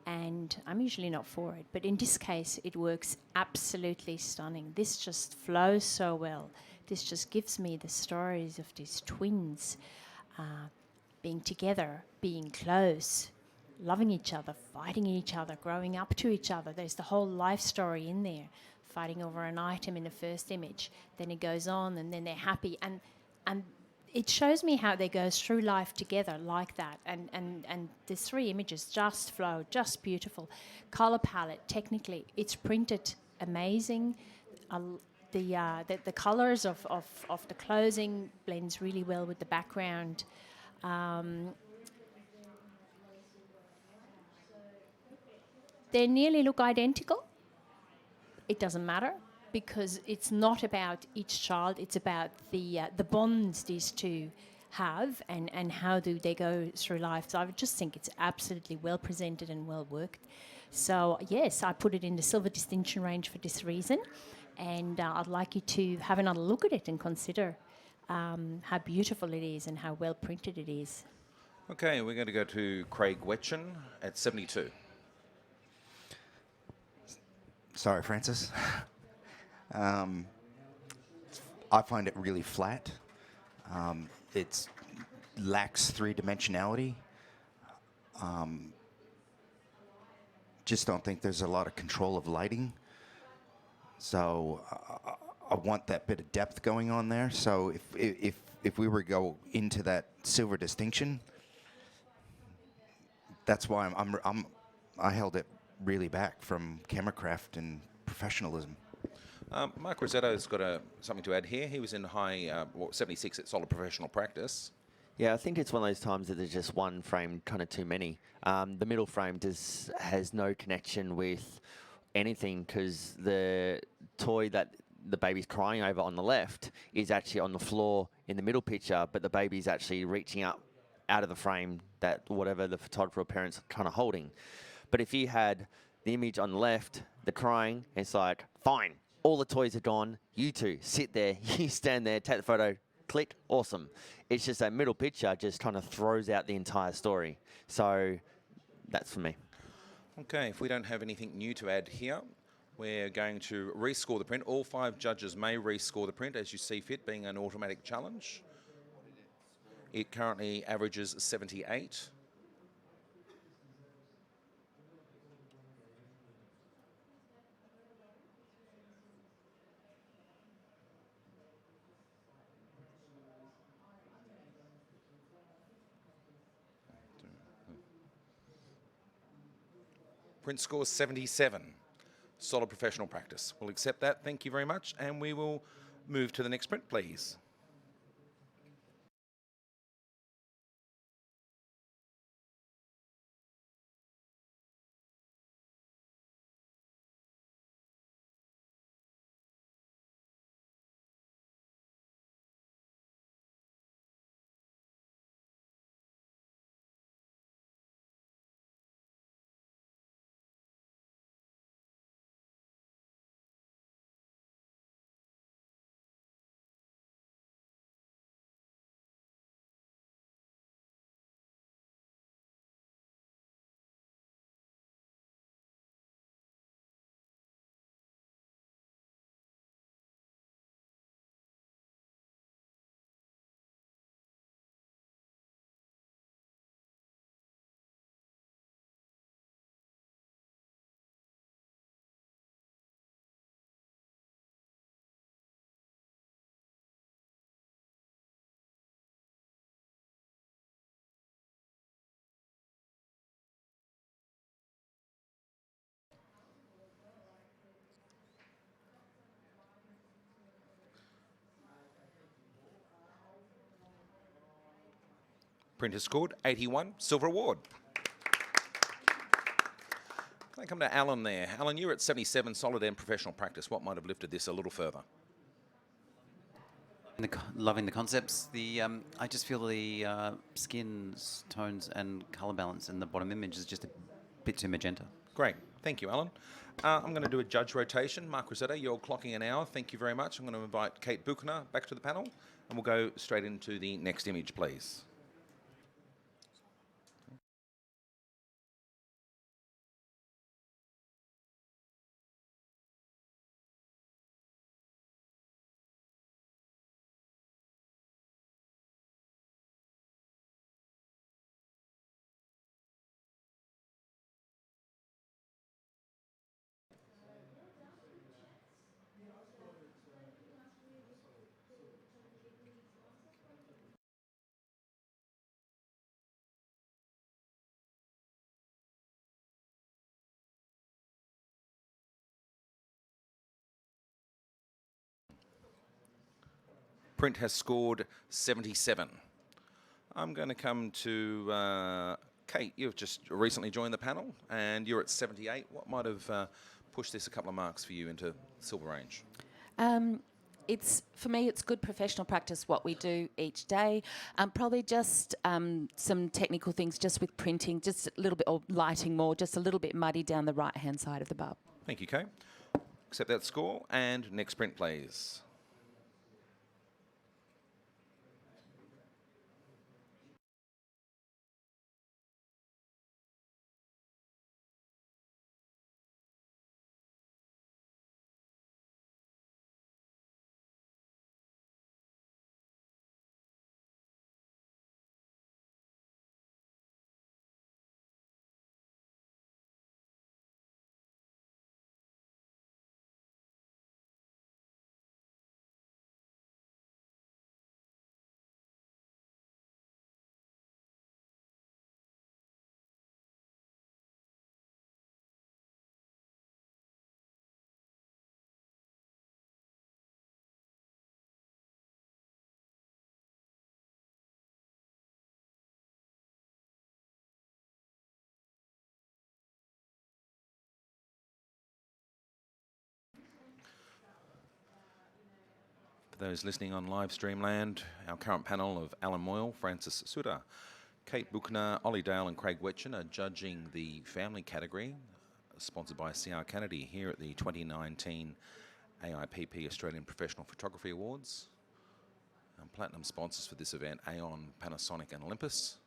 and I'm usually not for it. But in this case, it works absolutely stunning. This just flows so well. This just gives me the stories of these twins being together, being close, loving each other, fighting each other, growing up to each other. There's the whole life story in there, fighting over an item in the first image. Then it goes on, and then they're happy. And it shows me how they go through life together like that. And the three images just flow, just beautiful. Color palette, technically, it's printed amazing. The colors of the clothing blends really well with the background. They nearly look identical. It doesn't matter because it's not about each child. It's about the bonds these two have, and how do they go through life. So I would just think it's absolutely well presented and well worked. So yes, I put it in the silver distinction range for this reason, and I'd like you to have another look at it and consider how beautiful it is and how well printed it is. Okay, we're going to go to Craig Wetchen at 72. Sorry, Francis. I find it really flat. It lacks three-dimensionality. Just don't think there's a lot of control of lighting. So I want that bit of depth going on there. So if we were to go into that silver distinction, that's why I held it really back from camera craft and professionalism. Mark Rossetto's got something to add here. He was in 76 at Solid Professional Practice. Yeah, I think it's one of those times that there's just one frame kind of too many. The middle frame has no connection with anything, because the toy that the baby's crying over on the left is actually on the floor in the middle picture, but the baby's actually reaching up out of the frame that whatever the photographer or parents are kind of holding. But if you had the image on the left, the crying, it's like, fine, all the toys are gone, you two sit there, you stand there, take the photo, click, awesome. It's just that middle picture just kind of throws out the entire story. So that's for me. Okay, if we don't have anything new to add here, we're going to rescore the print. All 5 judges may rescore the print as you see fit, being an automatic challenge. It currently averages 78. Print score 77. Solid Professional Practice. We'll accept that. Thank you very much. And we will move to the next print, please. Print has scored 81, silver award. Can I come to Alan there? Alan, you're at 77, solid and professional practice. What might have lifted this a little further? Loving the concepts. I just feel the skins, tones, and color balance in the bottom image is just a bit too magenta. Great. Thank you, Alan. I'm going to do a judge rotation. Mark Rossetto, you're clocking an hour. Thank you very much. I'm going to invite Kate Buchner back to the panel, and we'll go straight into the next image, please. Print has scored 77. I'm going to come to Kate. You've just recently joined the panel, and you're at 78. What might have pushed this a couple of marks for you into silver range? it's for me, it's good professional practice what we do each day. Probably just some technical things, just with printing, just a little bit, or lighting more, just a little bit muddy down the right-hand side of the bulb. Thank you, Kate. Accept that score, and next print, please. For those listening on live stream land, our current panel of Alan Moyle, Francis Suter, Kate Buchner, Ollie Dale and Craig Wetchen are judging the family category, sponsored by C.R. Kennedy here at the 2019 AIPP Australian Professional Photography Awards. Platinum sponsors for this event, Aon, Panasonic and Olympus.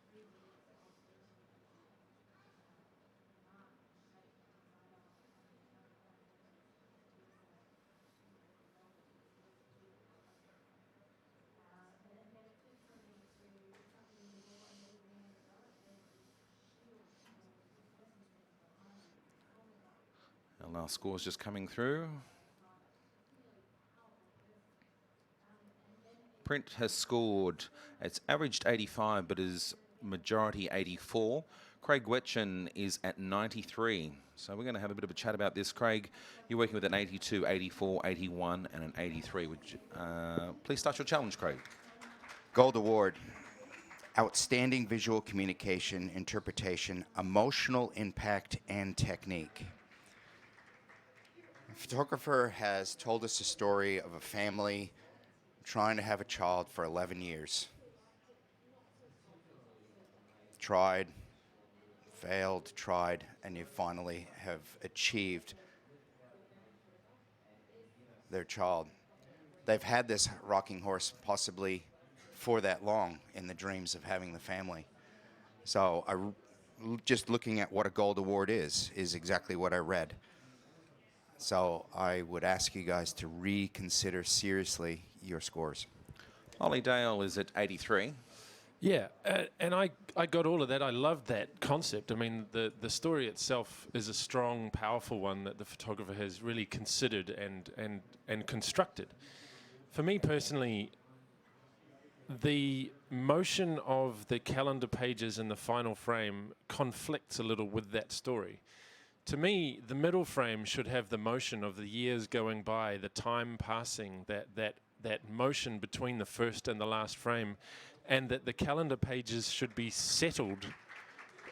Our last score's just coming through. Print has scored, it's averaged 85 but is majority 84. Craig Wetchen is at 93. So we're going to have a bit of a chat about this. Craig, you're working with an 82, 84, 81 and an 83. Would you, please start your challenge, Craig. Gold Award. Outstanding visual communication, interpretation, emotional impact, and technique. The photographer has told us a story of a family trying to have a child for 11 years. Tried, failed, tried, and you finally have achieved their child. They've had this rocking horse possibly for that long in the dreams of having the family. So just looking at what a Gold Award is exactly what I read. So I would ask you guys to reconsider seriously your scores. Ollie Dale is at 83. Yeah, and I got all of that. I loved that concept. I mean, the story itself is a strong, powerful one that the photographer has really considered and constructed. For me personally, the motion of the calendar pages in the final frame conflicts a little with that story. To me, the middle frame should have the motion of the years going by, the time passing, that motion between the first and the last frame, and that the calendar pages should be settled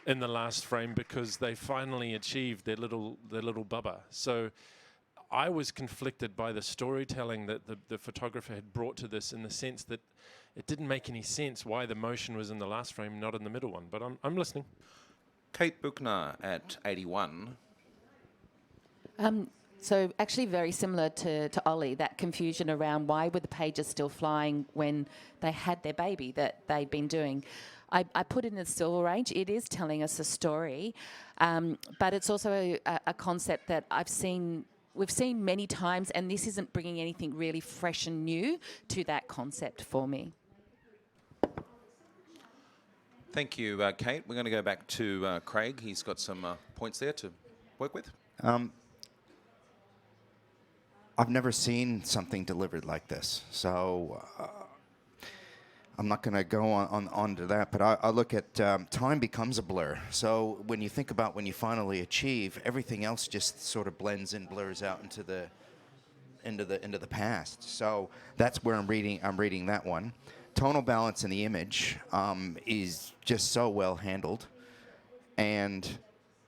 in the last frame because they finally achieved their little bubba. So I was conflicted by the storytelling that the photographer had brought to this, in the sense that it didn't make any sense why the motion was in the last frame, not in the middle one. But I'm listening. Kate Buchner at 81. So actually very similar to Ollie, that confusion around why were the pages still flying when they had their baby that they'd been doing. I put it in the silver range. It is telling us a story, but it's also a concept that we've seen many times, and this isn't bringing anything really fresh and new to that concept for me. Thank you, Kate. We're going to go back to Craig. He's got some points there to work with. I've never seen something delivered like this, so I'm not going to go on to that, but I look at time becomes a blur. So when you think about when you finally achieve, everything else just sort of blends and blurs out into the past. So that's where I'm reading that one. Tonal balance in the image is just so well handled, and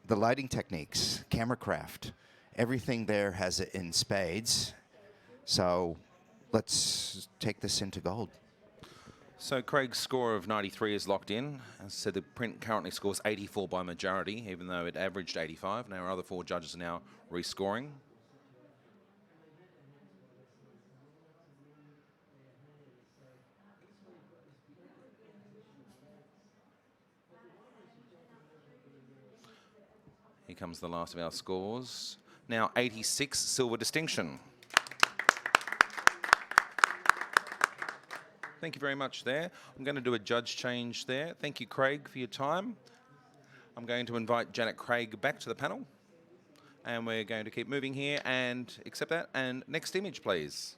the lighting techniques, camera craft, everything there has it in spades. So let's take this into gold. So Craig's score of 93 is locked in. As I said, the print currently scores 84 by majority, even though it averaged 85. Now our other 4 judges are now rescoring. Here comes the last of our scores. Now 86, silver distinction. Thank you very much there. I'm going to do a judge change there. Thank you, Craig, for your time. I'm going to invite Janet Craig back to the panel. And we're going to keep moving here and accept that. And next image, please.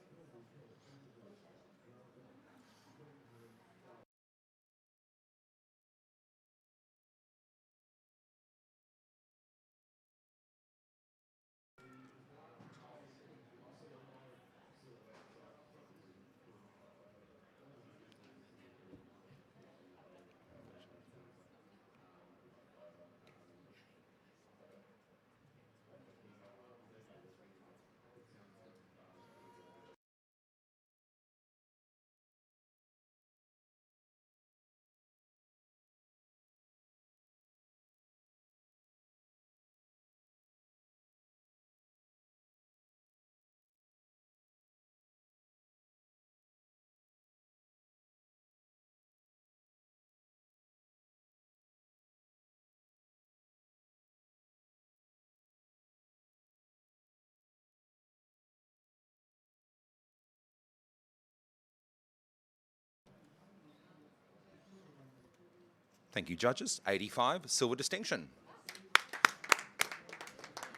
Thank you, judges. 85, silver distinction.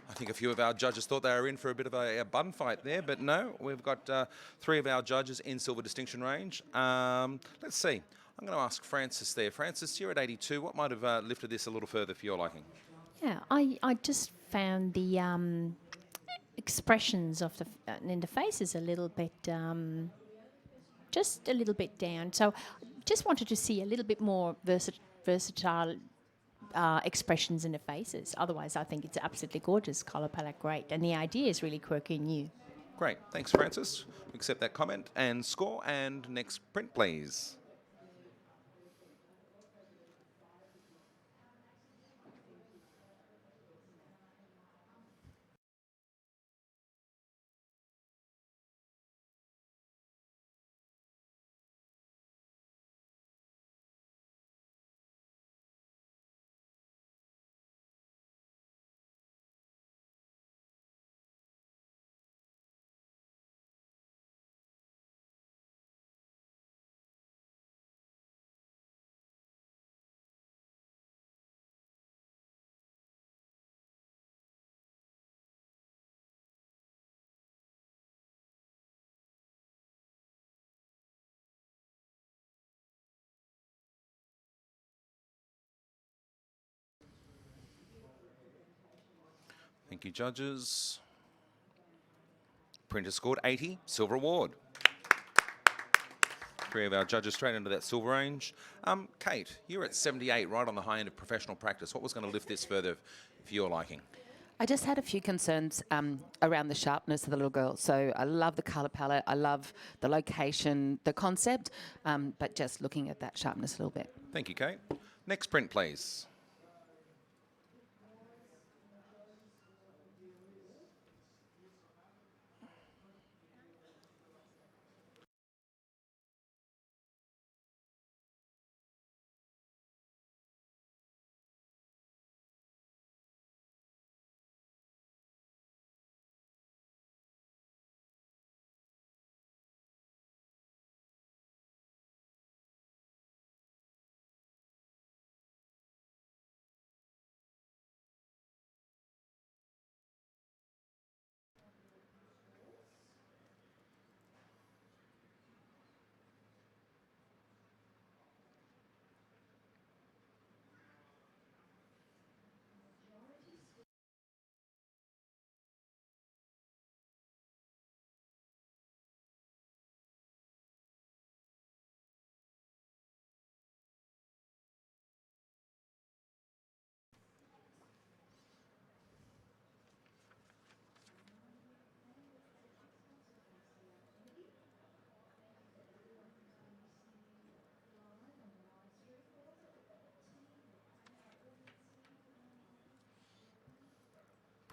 I think a few of our judges thought they were in for a bit of a bun fight there, but no, we've got 3 of our judges in silver distinction range. Let's see. I'm going to ask Francis there. Francis, you're at 82. What might have lifted this a little further for your liking? Yeah, I just found the expressions of in the faces a little bit, just a little bit down. So just wanted to see a little bit more versatile expressions in the faces. Otherwise, I think it's absolutely gorgeous, colour palette great, and the idea is really quirky and new. Great. Thanks, Francis. We accept that comment and score. And next print, please. Thank you, judges. Printer scored 80, silver award. 3 of our judges straight into that silver range. Kate, you're at 78, right on the high end of professional practice. What was going to lift this further for your liking? I just had a few concerns around the sharpness of the little girl. So I love the colour palette, I love the location, the concept, but just looking at that sharpness a little bit. Thank you, Kate. Next print, please.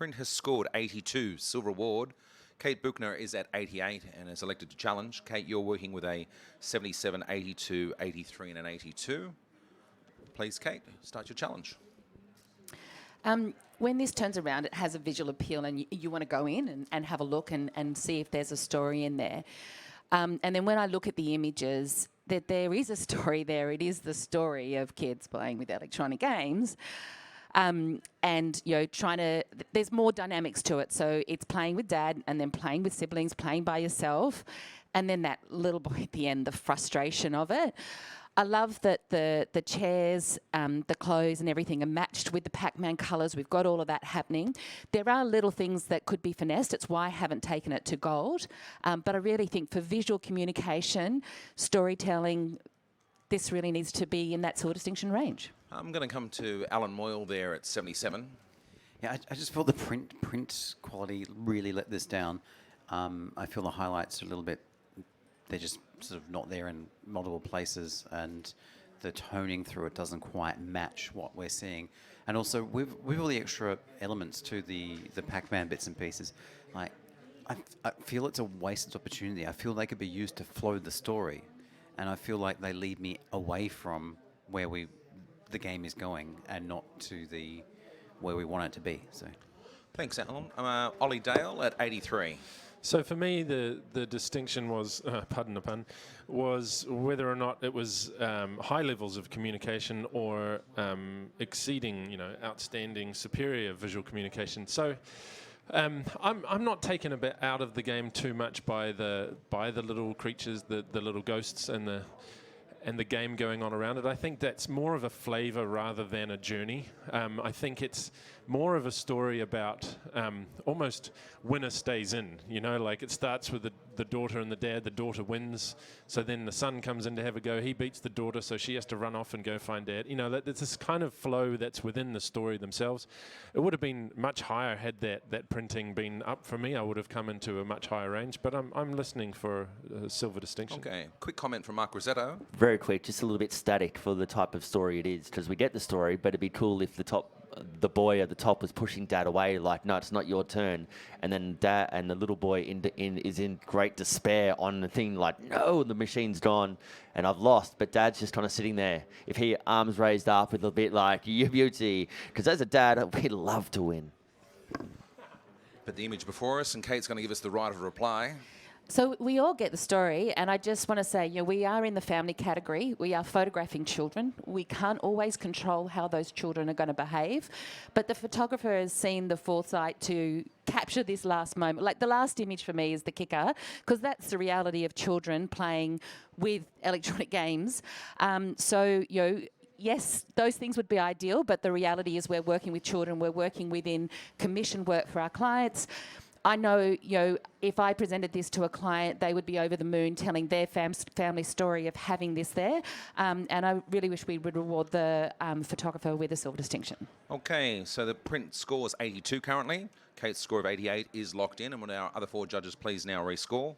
print has scored 82, silver award. Kate Buchner is at 88 and is elected to challenge. Kate, you're working with a 77, 82, 83 and an 82. Please, Kate, start your challenge. When this turns around, it has a visual appeal, and you want to go in and have a look and see if there's a story in there. And then when I look at the images, that there is a story there. It is the story of kids playing with electronic games. And, there's more dynamics to it. So it's playing with dad and then playing with siblings, playing by yourself. And then that little boy at the end, the frustration of it. I love that the chairs, the clothes and everything are matched with the Pac-Man colours. We've got all of that happening. There are little things that could be finessed. It's why I haven't taken it to gold. But I really think for visual communication, storytelling, this really needs to be in that silver distinction range. I'm going to come to Alan Moyle there at 77. Yeah, I just feel the print quality really let this down. I feel the highlights are a little bit, they're just sort of not there in multiple places, and the toning through it doesn't quite match what we're seeing. And also with all the extra elements to the Pac-Man bits and pieces, like I feel it's a wasted opportunity. I feel they could be used to flow the story, and I feel like they lead me away from where the game is going and not to where we want it to be. So, Thanks, Alan. Ollie Dale at 83. So for me, the distinction was, pardon the pun, was whether or not it was high levels of communication or exceeding, outstanding, superior visual communication. So I'm not taken a bit out of the game too much by the little creatures, the little ghosts and the game going on around it. I think that's more of a flavor rather than a journey. I think it's more of a story about almost winner stays in, like it starts with the daughter and the dad. The daughter wins, so then the son comes in to have a go. He beats the daughter, so she has to run off and go find dad. There's this kind of flow that's within the story themselves. It would have been much higher had that printing been up for me. I would have come into a much higher range, but I'm listening for a silver distinction. Okay, quick comment from Mark Rosetto. Very quick, just a little bit static for the type of story it is, because we get the story, but it'd be cool if the boy at the top was pushing dad away, like, no, it's not your turn, and then dad and the little boy is in great despair on the thing, like, no, the machine's gone and I've lost, but dad's just kind of sitting there. If he arms raised up with a bit like, you beauty, because as a dad, we'd love to win. Put the image before us, and Kate's going to give us the right of reply. So we all get the story, and I just want to say, we are in the family category. We are photographing children. We can't always control how those children are going to behave, but the photographer has seen the foresight to capture this last moment. Like the last image for me is the kicker, because that's the reality of children playing with electronic games. Yes, those things would be ideal, but the reality is we're working with children. We're working within commission work for our clients. I know, if I presented this to a client, they would be over the moon telling their family story of having this there. And I really wish we would reward the photographer with a silver distinction. Okay, so the print score is 82 currently. Kate's score of 88 is locked in. And would our other four judges please now rescore?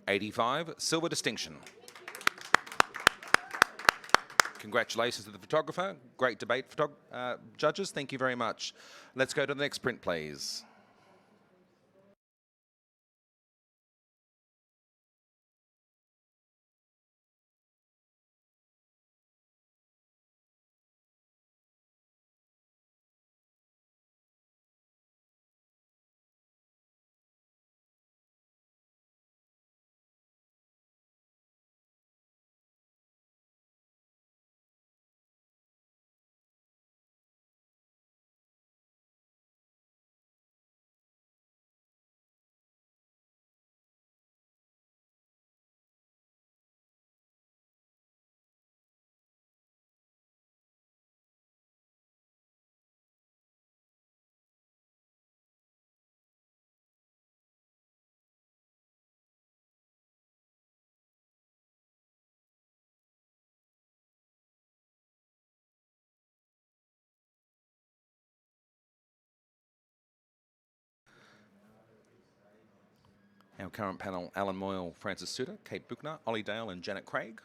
$85, silver distinction. Congratulations to the photographer. Great debate, judges. Thank you very much. Let's go to the next print, please. Our current panel, Alan Moyle, Francis Suter, Kate Buchner, Ollie Dale and Janet Craig.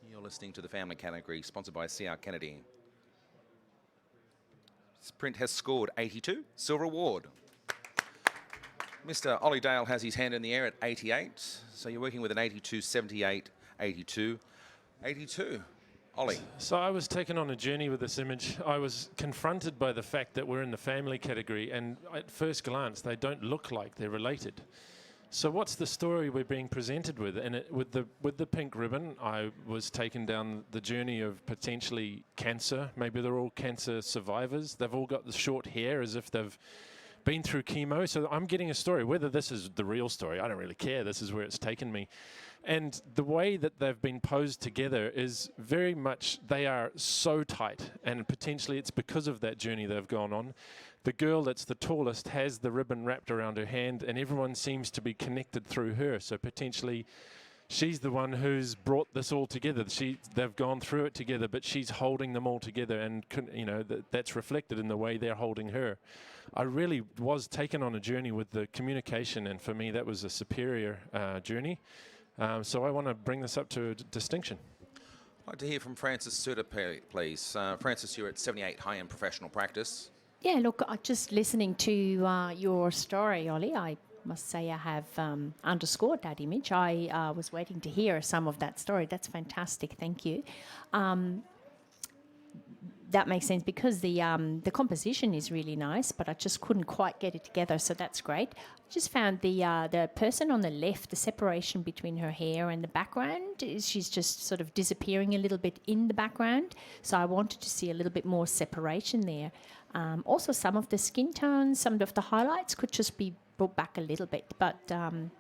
You're listening to the family category, sponsored by C.R. Kennedy. Sprint has scored 82, silver award. Mr. Ollie Dale has his hand in the air at 88, so you're working with an 82, 78, 82, 82. Ollie. So I was taken on a journey with this image. I was confronted by the fact that we're in the family category, and at first glance, they don't look like they're related. So what's the story we're being presented with? And with the pink ribbon, I was taken down the journey of potentially cancer. Maybe they're all cancer survivors. They've all got the short hair as if they've been through chemo. So I'm getting a story. Whether this is the real story, I don't really care. This is where it's taken me. And the way that they've been posed together is very much, they are so tight. And potentially it's because of that journey they've gone on. The girl that's the tallest has the ribbon wrapped around her hand, and everyone seems to be connected through her. So potentially she's the one who's brought this all together. They've gone through it together, but she's holding them all together, and that's reflected in the way they're holding her. I really was taken on a journey with the communication, and for me that was a superior journey. So I want to bring this up to a distinction. I'd like to hear from Francis Suter, please. Francis, you're at 78 high-end professional practice. Yeah, look, just listening to your story, Ollie, I must say I have underscored that image. I was waiting to hear some of that story. That's fantastic. Thank you. That makes sense because the composition is really nice, but I just couldn't quite get it together, so that's great. I just found the person on the left, the separation between her hair and the background, she's just sort of disappearing a little bit in the background, so I wanted to see a little bit more separation there. Also, some of the skin tones, some of the highlights could just be brought back a little bit, but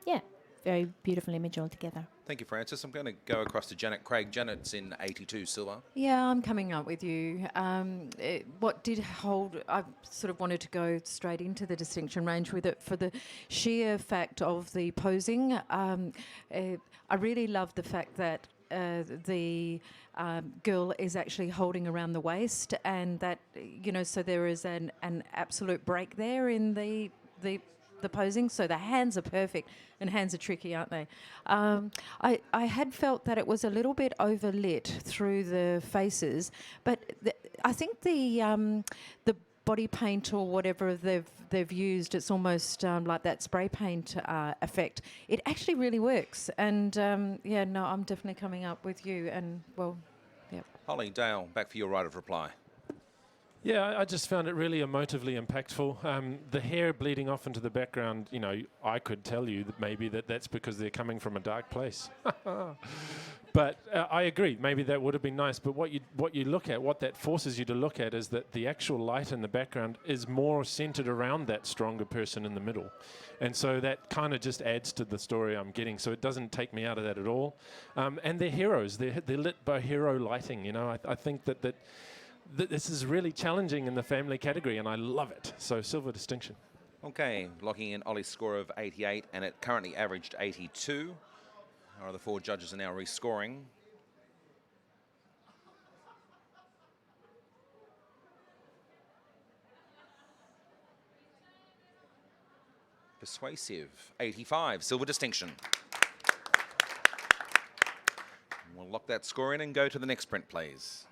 yeah, very beautiful image altogether. Thank you, Francis. I'm going to go across to Janet Craig. Janet's in 82 silver. Yeah, I'm coming up with you. What did hold, I sort of wanted to go straight into the distinction range with it for the sheer fact of the posing. I really love the fact that the girl is actually holding around the waist, and that, so there is an absolute break there in the posing. So the hands are perfect, and hands are tricky, aren't they? I had felt that it was a little bit overlit through the faces, but I think the body paint or whatever they've used, it's almost like that spray paint effect. It actually really works, and I'm definitely coming up with you. And well, yeah. Ollie Dale, back for your right of reply. Yeah, I just found it really emotively impactful. The hair bleeding off into the background, I could tell you that maybe that's because they're coming from a dark place. But I agree, maybe that would have been nice. But what you look at, what that forces you to look at, is that the actual light in the background is more centered around that stronger person in the middle. And so that kind of just adds to the story I'm getting. So it doesn't take me out of that at all. And they're heroes. They're lit by hero lighting. I think that this is really challenging in the family category, and I love it. So silver distinction. Okay, locking in Ollie's score of 88, and it currently averaged 82. Our other four judges are now rescoring. Persuasive, 85, silver distinction. We'll lock that score in and go to the next print, please.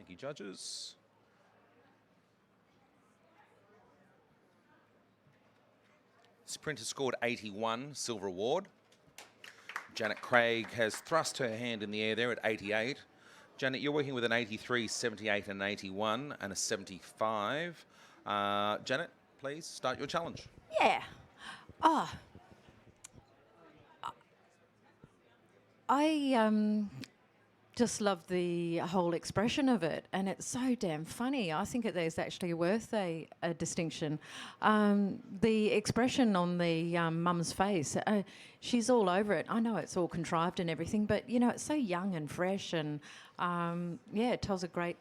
Thank you, judges. This print has scored 81, silver award. Janet Craig has thrust her hand in the air there at 88. Janet, you're working with an 83, 78 and an 81 and a 75. Janet, please start your challenge. Yeah. Oh. I just love the whole expression of it, and it's so damn funny. I think it is actually worth a distinction. The expression on the mum's face, she's all over it. I know it's all contrived and everything, but, you know, it's so young and fresh, and, yeah, it tells a great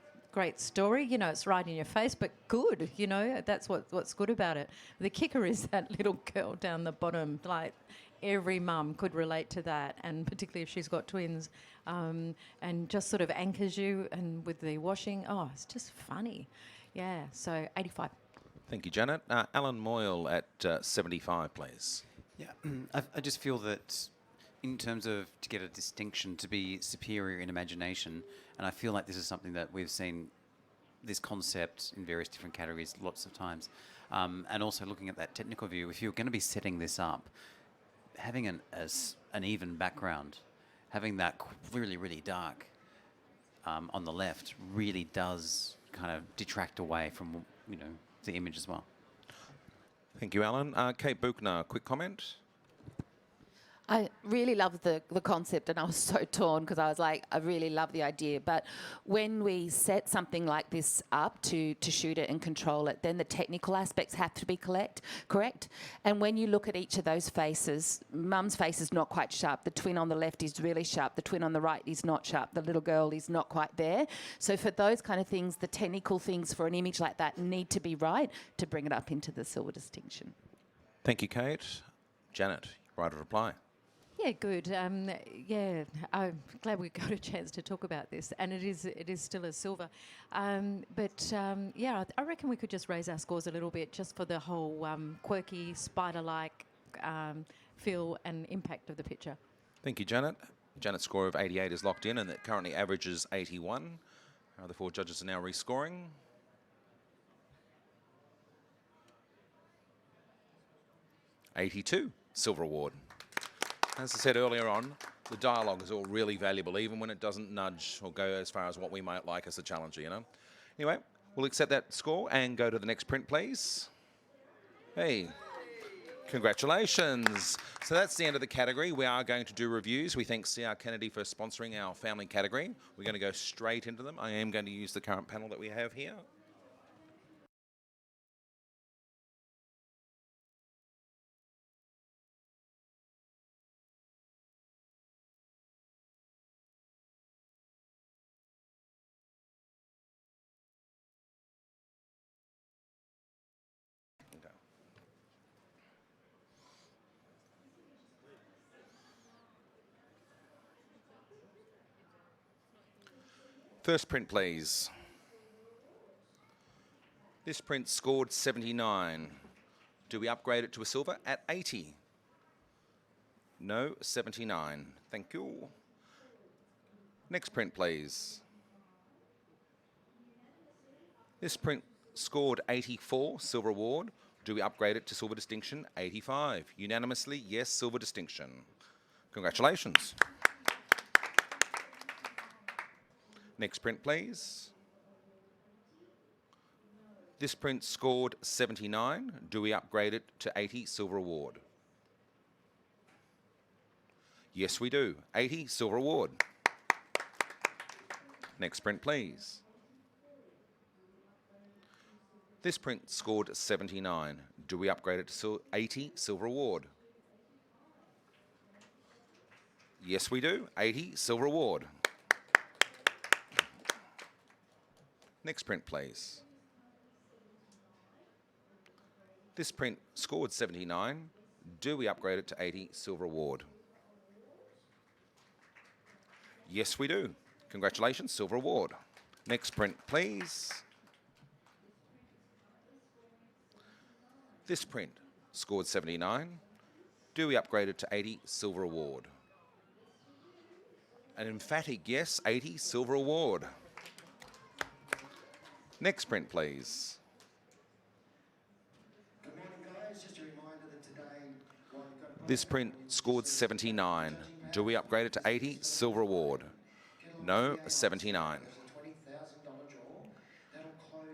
story. You know, it's right in your face, but good, you know, that's what's good about it. The kicker is that little girl down the bottom, like, every mum could relate to that, and particularly if she's got twins, and just sort of anchors you, and with the washing, oh, it's just funny. Yeah, so 85. Thank you, Janet. Alan Moyle at 75, please. Yeah, I just feel that in terms of to get a distinction, to be superior in imagination, and I feel like this is something that we've seen this concept in various different categories lots of times, and also looking at that technical view, if you're going to be setting this up, having an even background, having that really, really dark on the left really does kind of detract away from, you know, the image as well. Thank you, Alan. Kate Buchner, quick comment. I really love the concept, and I was so torn because I was like, I really love the idea. But when we set something like this up to shoot it and control it, then the technical aspects have to be correct. And when you look at each of those faces, mum's face is not quite sharp. The twin on the left is really sharp. The twin on the right is not sharp. The little girl is not quite there. So for those kind of things, the technical things for an image like that need to be right to bring it up into the silver distinction. Thank you, Kate. Janet, right of reply. Yeah, good. Yeah, I'm glad we got a chance to talk about this, and it is still a silver. Yeah, I reckon we could just raise our scores a little bit just for the whole quirky, spider-like feel and impact of the picture. Thank you, Janet. Janet's score of 88 is locked in, and it currently averages 81. The four judges are now rescoring. $82, silver award. As I said earlier on, the dialogue is all really valuable, even when it doesn't nudge or go as far as what we might like as a challenger, you know. Anyway, we'll accept that score and go to the next print, please. Hey, congratulations. So that's the end of the category. We are going to do reviews. We thank C.R. Kennedy for sponsoring our family category. We're going to go straight into them. I am going to use the current panel that we have here. First print, please. This print scored 79. Do we upgrade it to a silver at 80? No, 79. Thank you. Next print, please. This print scored 84, silver award. Do we upgrade it to silver distinction? 85. Unanimously, yes, silver distinction. Congratulations. Next print, please. This print scored 79. Do we upgrade it to 80, silver award? Yes, we do. 80, silver award. Next print, please. This print scored 79. Do we upgrade it to 80, silver award? Yes, we do. 80, silver award. Next print, please. This print scored 79. Do we upgrade it to 80, silver award? Yes, we do. Congratulations, silver award. Next print, please. This print scored 79. Do we upgrade it to 80, silver award? An emphatic yes, 80, silver award. Next print, please. Good morning, guys. Just a reminder that today This print scored 79. Do we upgrade it to 80? Silver award. No, 79.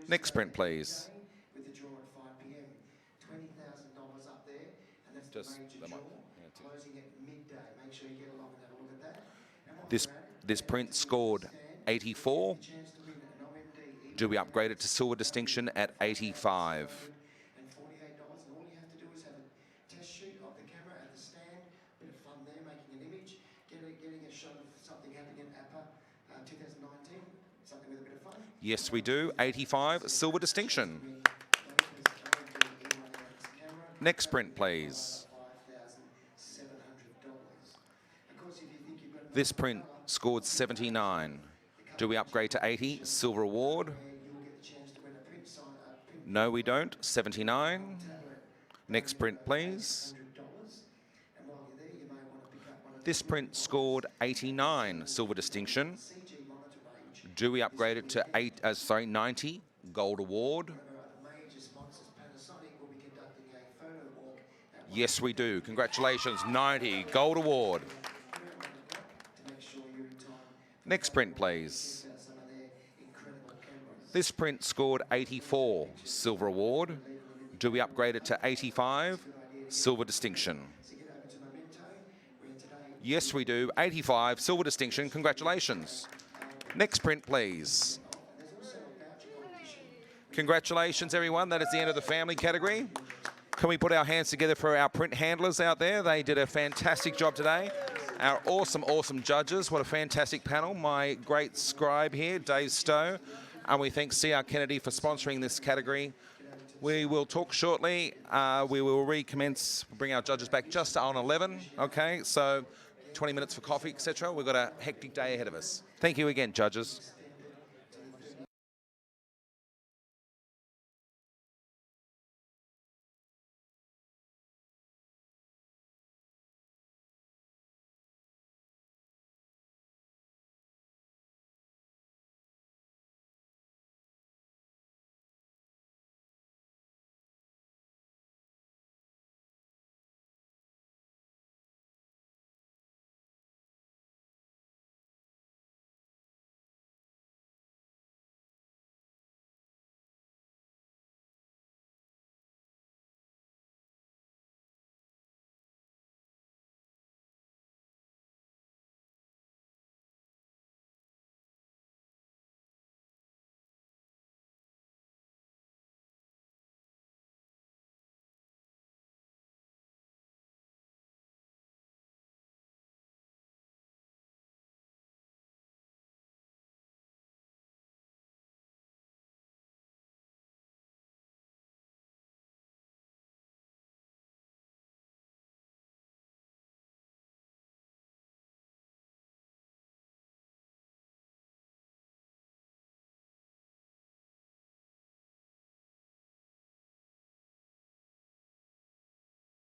Next print, please. With the draw at 5 p.m. $20,000 up there, and that's Just the major that draw, might- closing at midday. Make sure you get along and have a look at that. And while This you're at it, this print scored 84. chance to win an OMD Do we upgrade it to silver distinction at 85? and $48, and all you have to do is have a test shoot of the camera at the stand. Bit of fun there, making an image, getting a shot of something happening at APPA 2019. Something with a bit of fun. Yes, we do. 85, silver distinction. Next print, please. This print scored 79. Do we upgrade to 80? Silver award. No, we don't. 79. Next print, please. This print scored 89. Silver distinction. Do we upgrade it to 90? Gold award. Yes, we do. Congratulations, 90. Gold award. Next print, please. This print scored 84. Silver award. Do we upgrade it to 85? Silver distinction. Yes, we do. 85. Silver distinction. Congratulations. Next print, please. Congratulations, everyone. That is the end of the family category. Can we put our hands together for our print handlers out there? They did a fantastic job today. Our awesome, awesome judges. What a fantastic panel. My great scribe here, Dave Stowe. And we thank C.R. Kennedy for sponsoring this category. We will talk shortly. We will recommence, bring our judges back just on 11. Okay, so 20 minutes for coffee, etc. We've got a hectic day ahead of us. Thank you again, judges.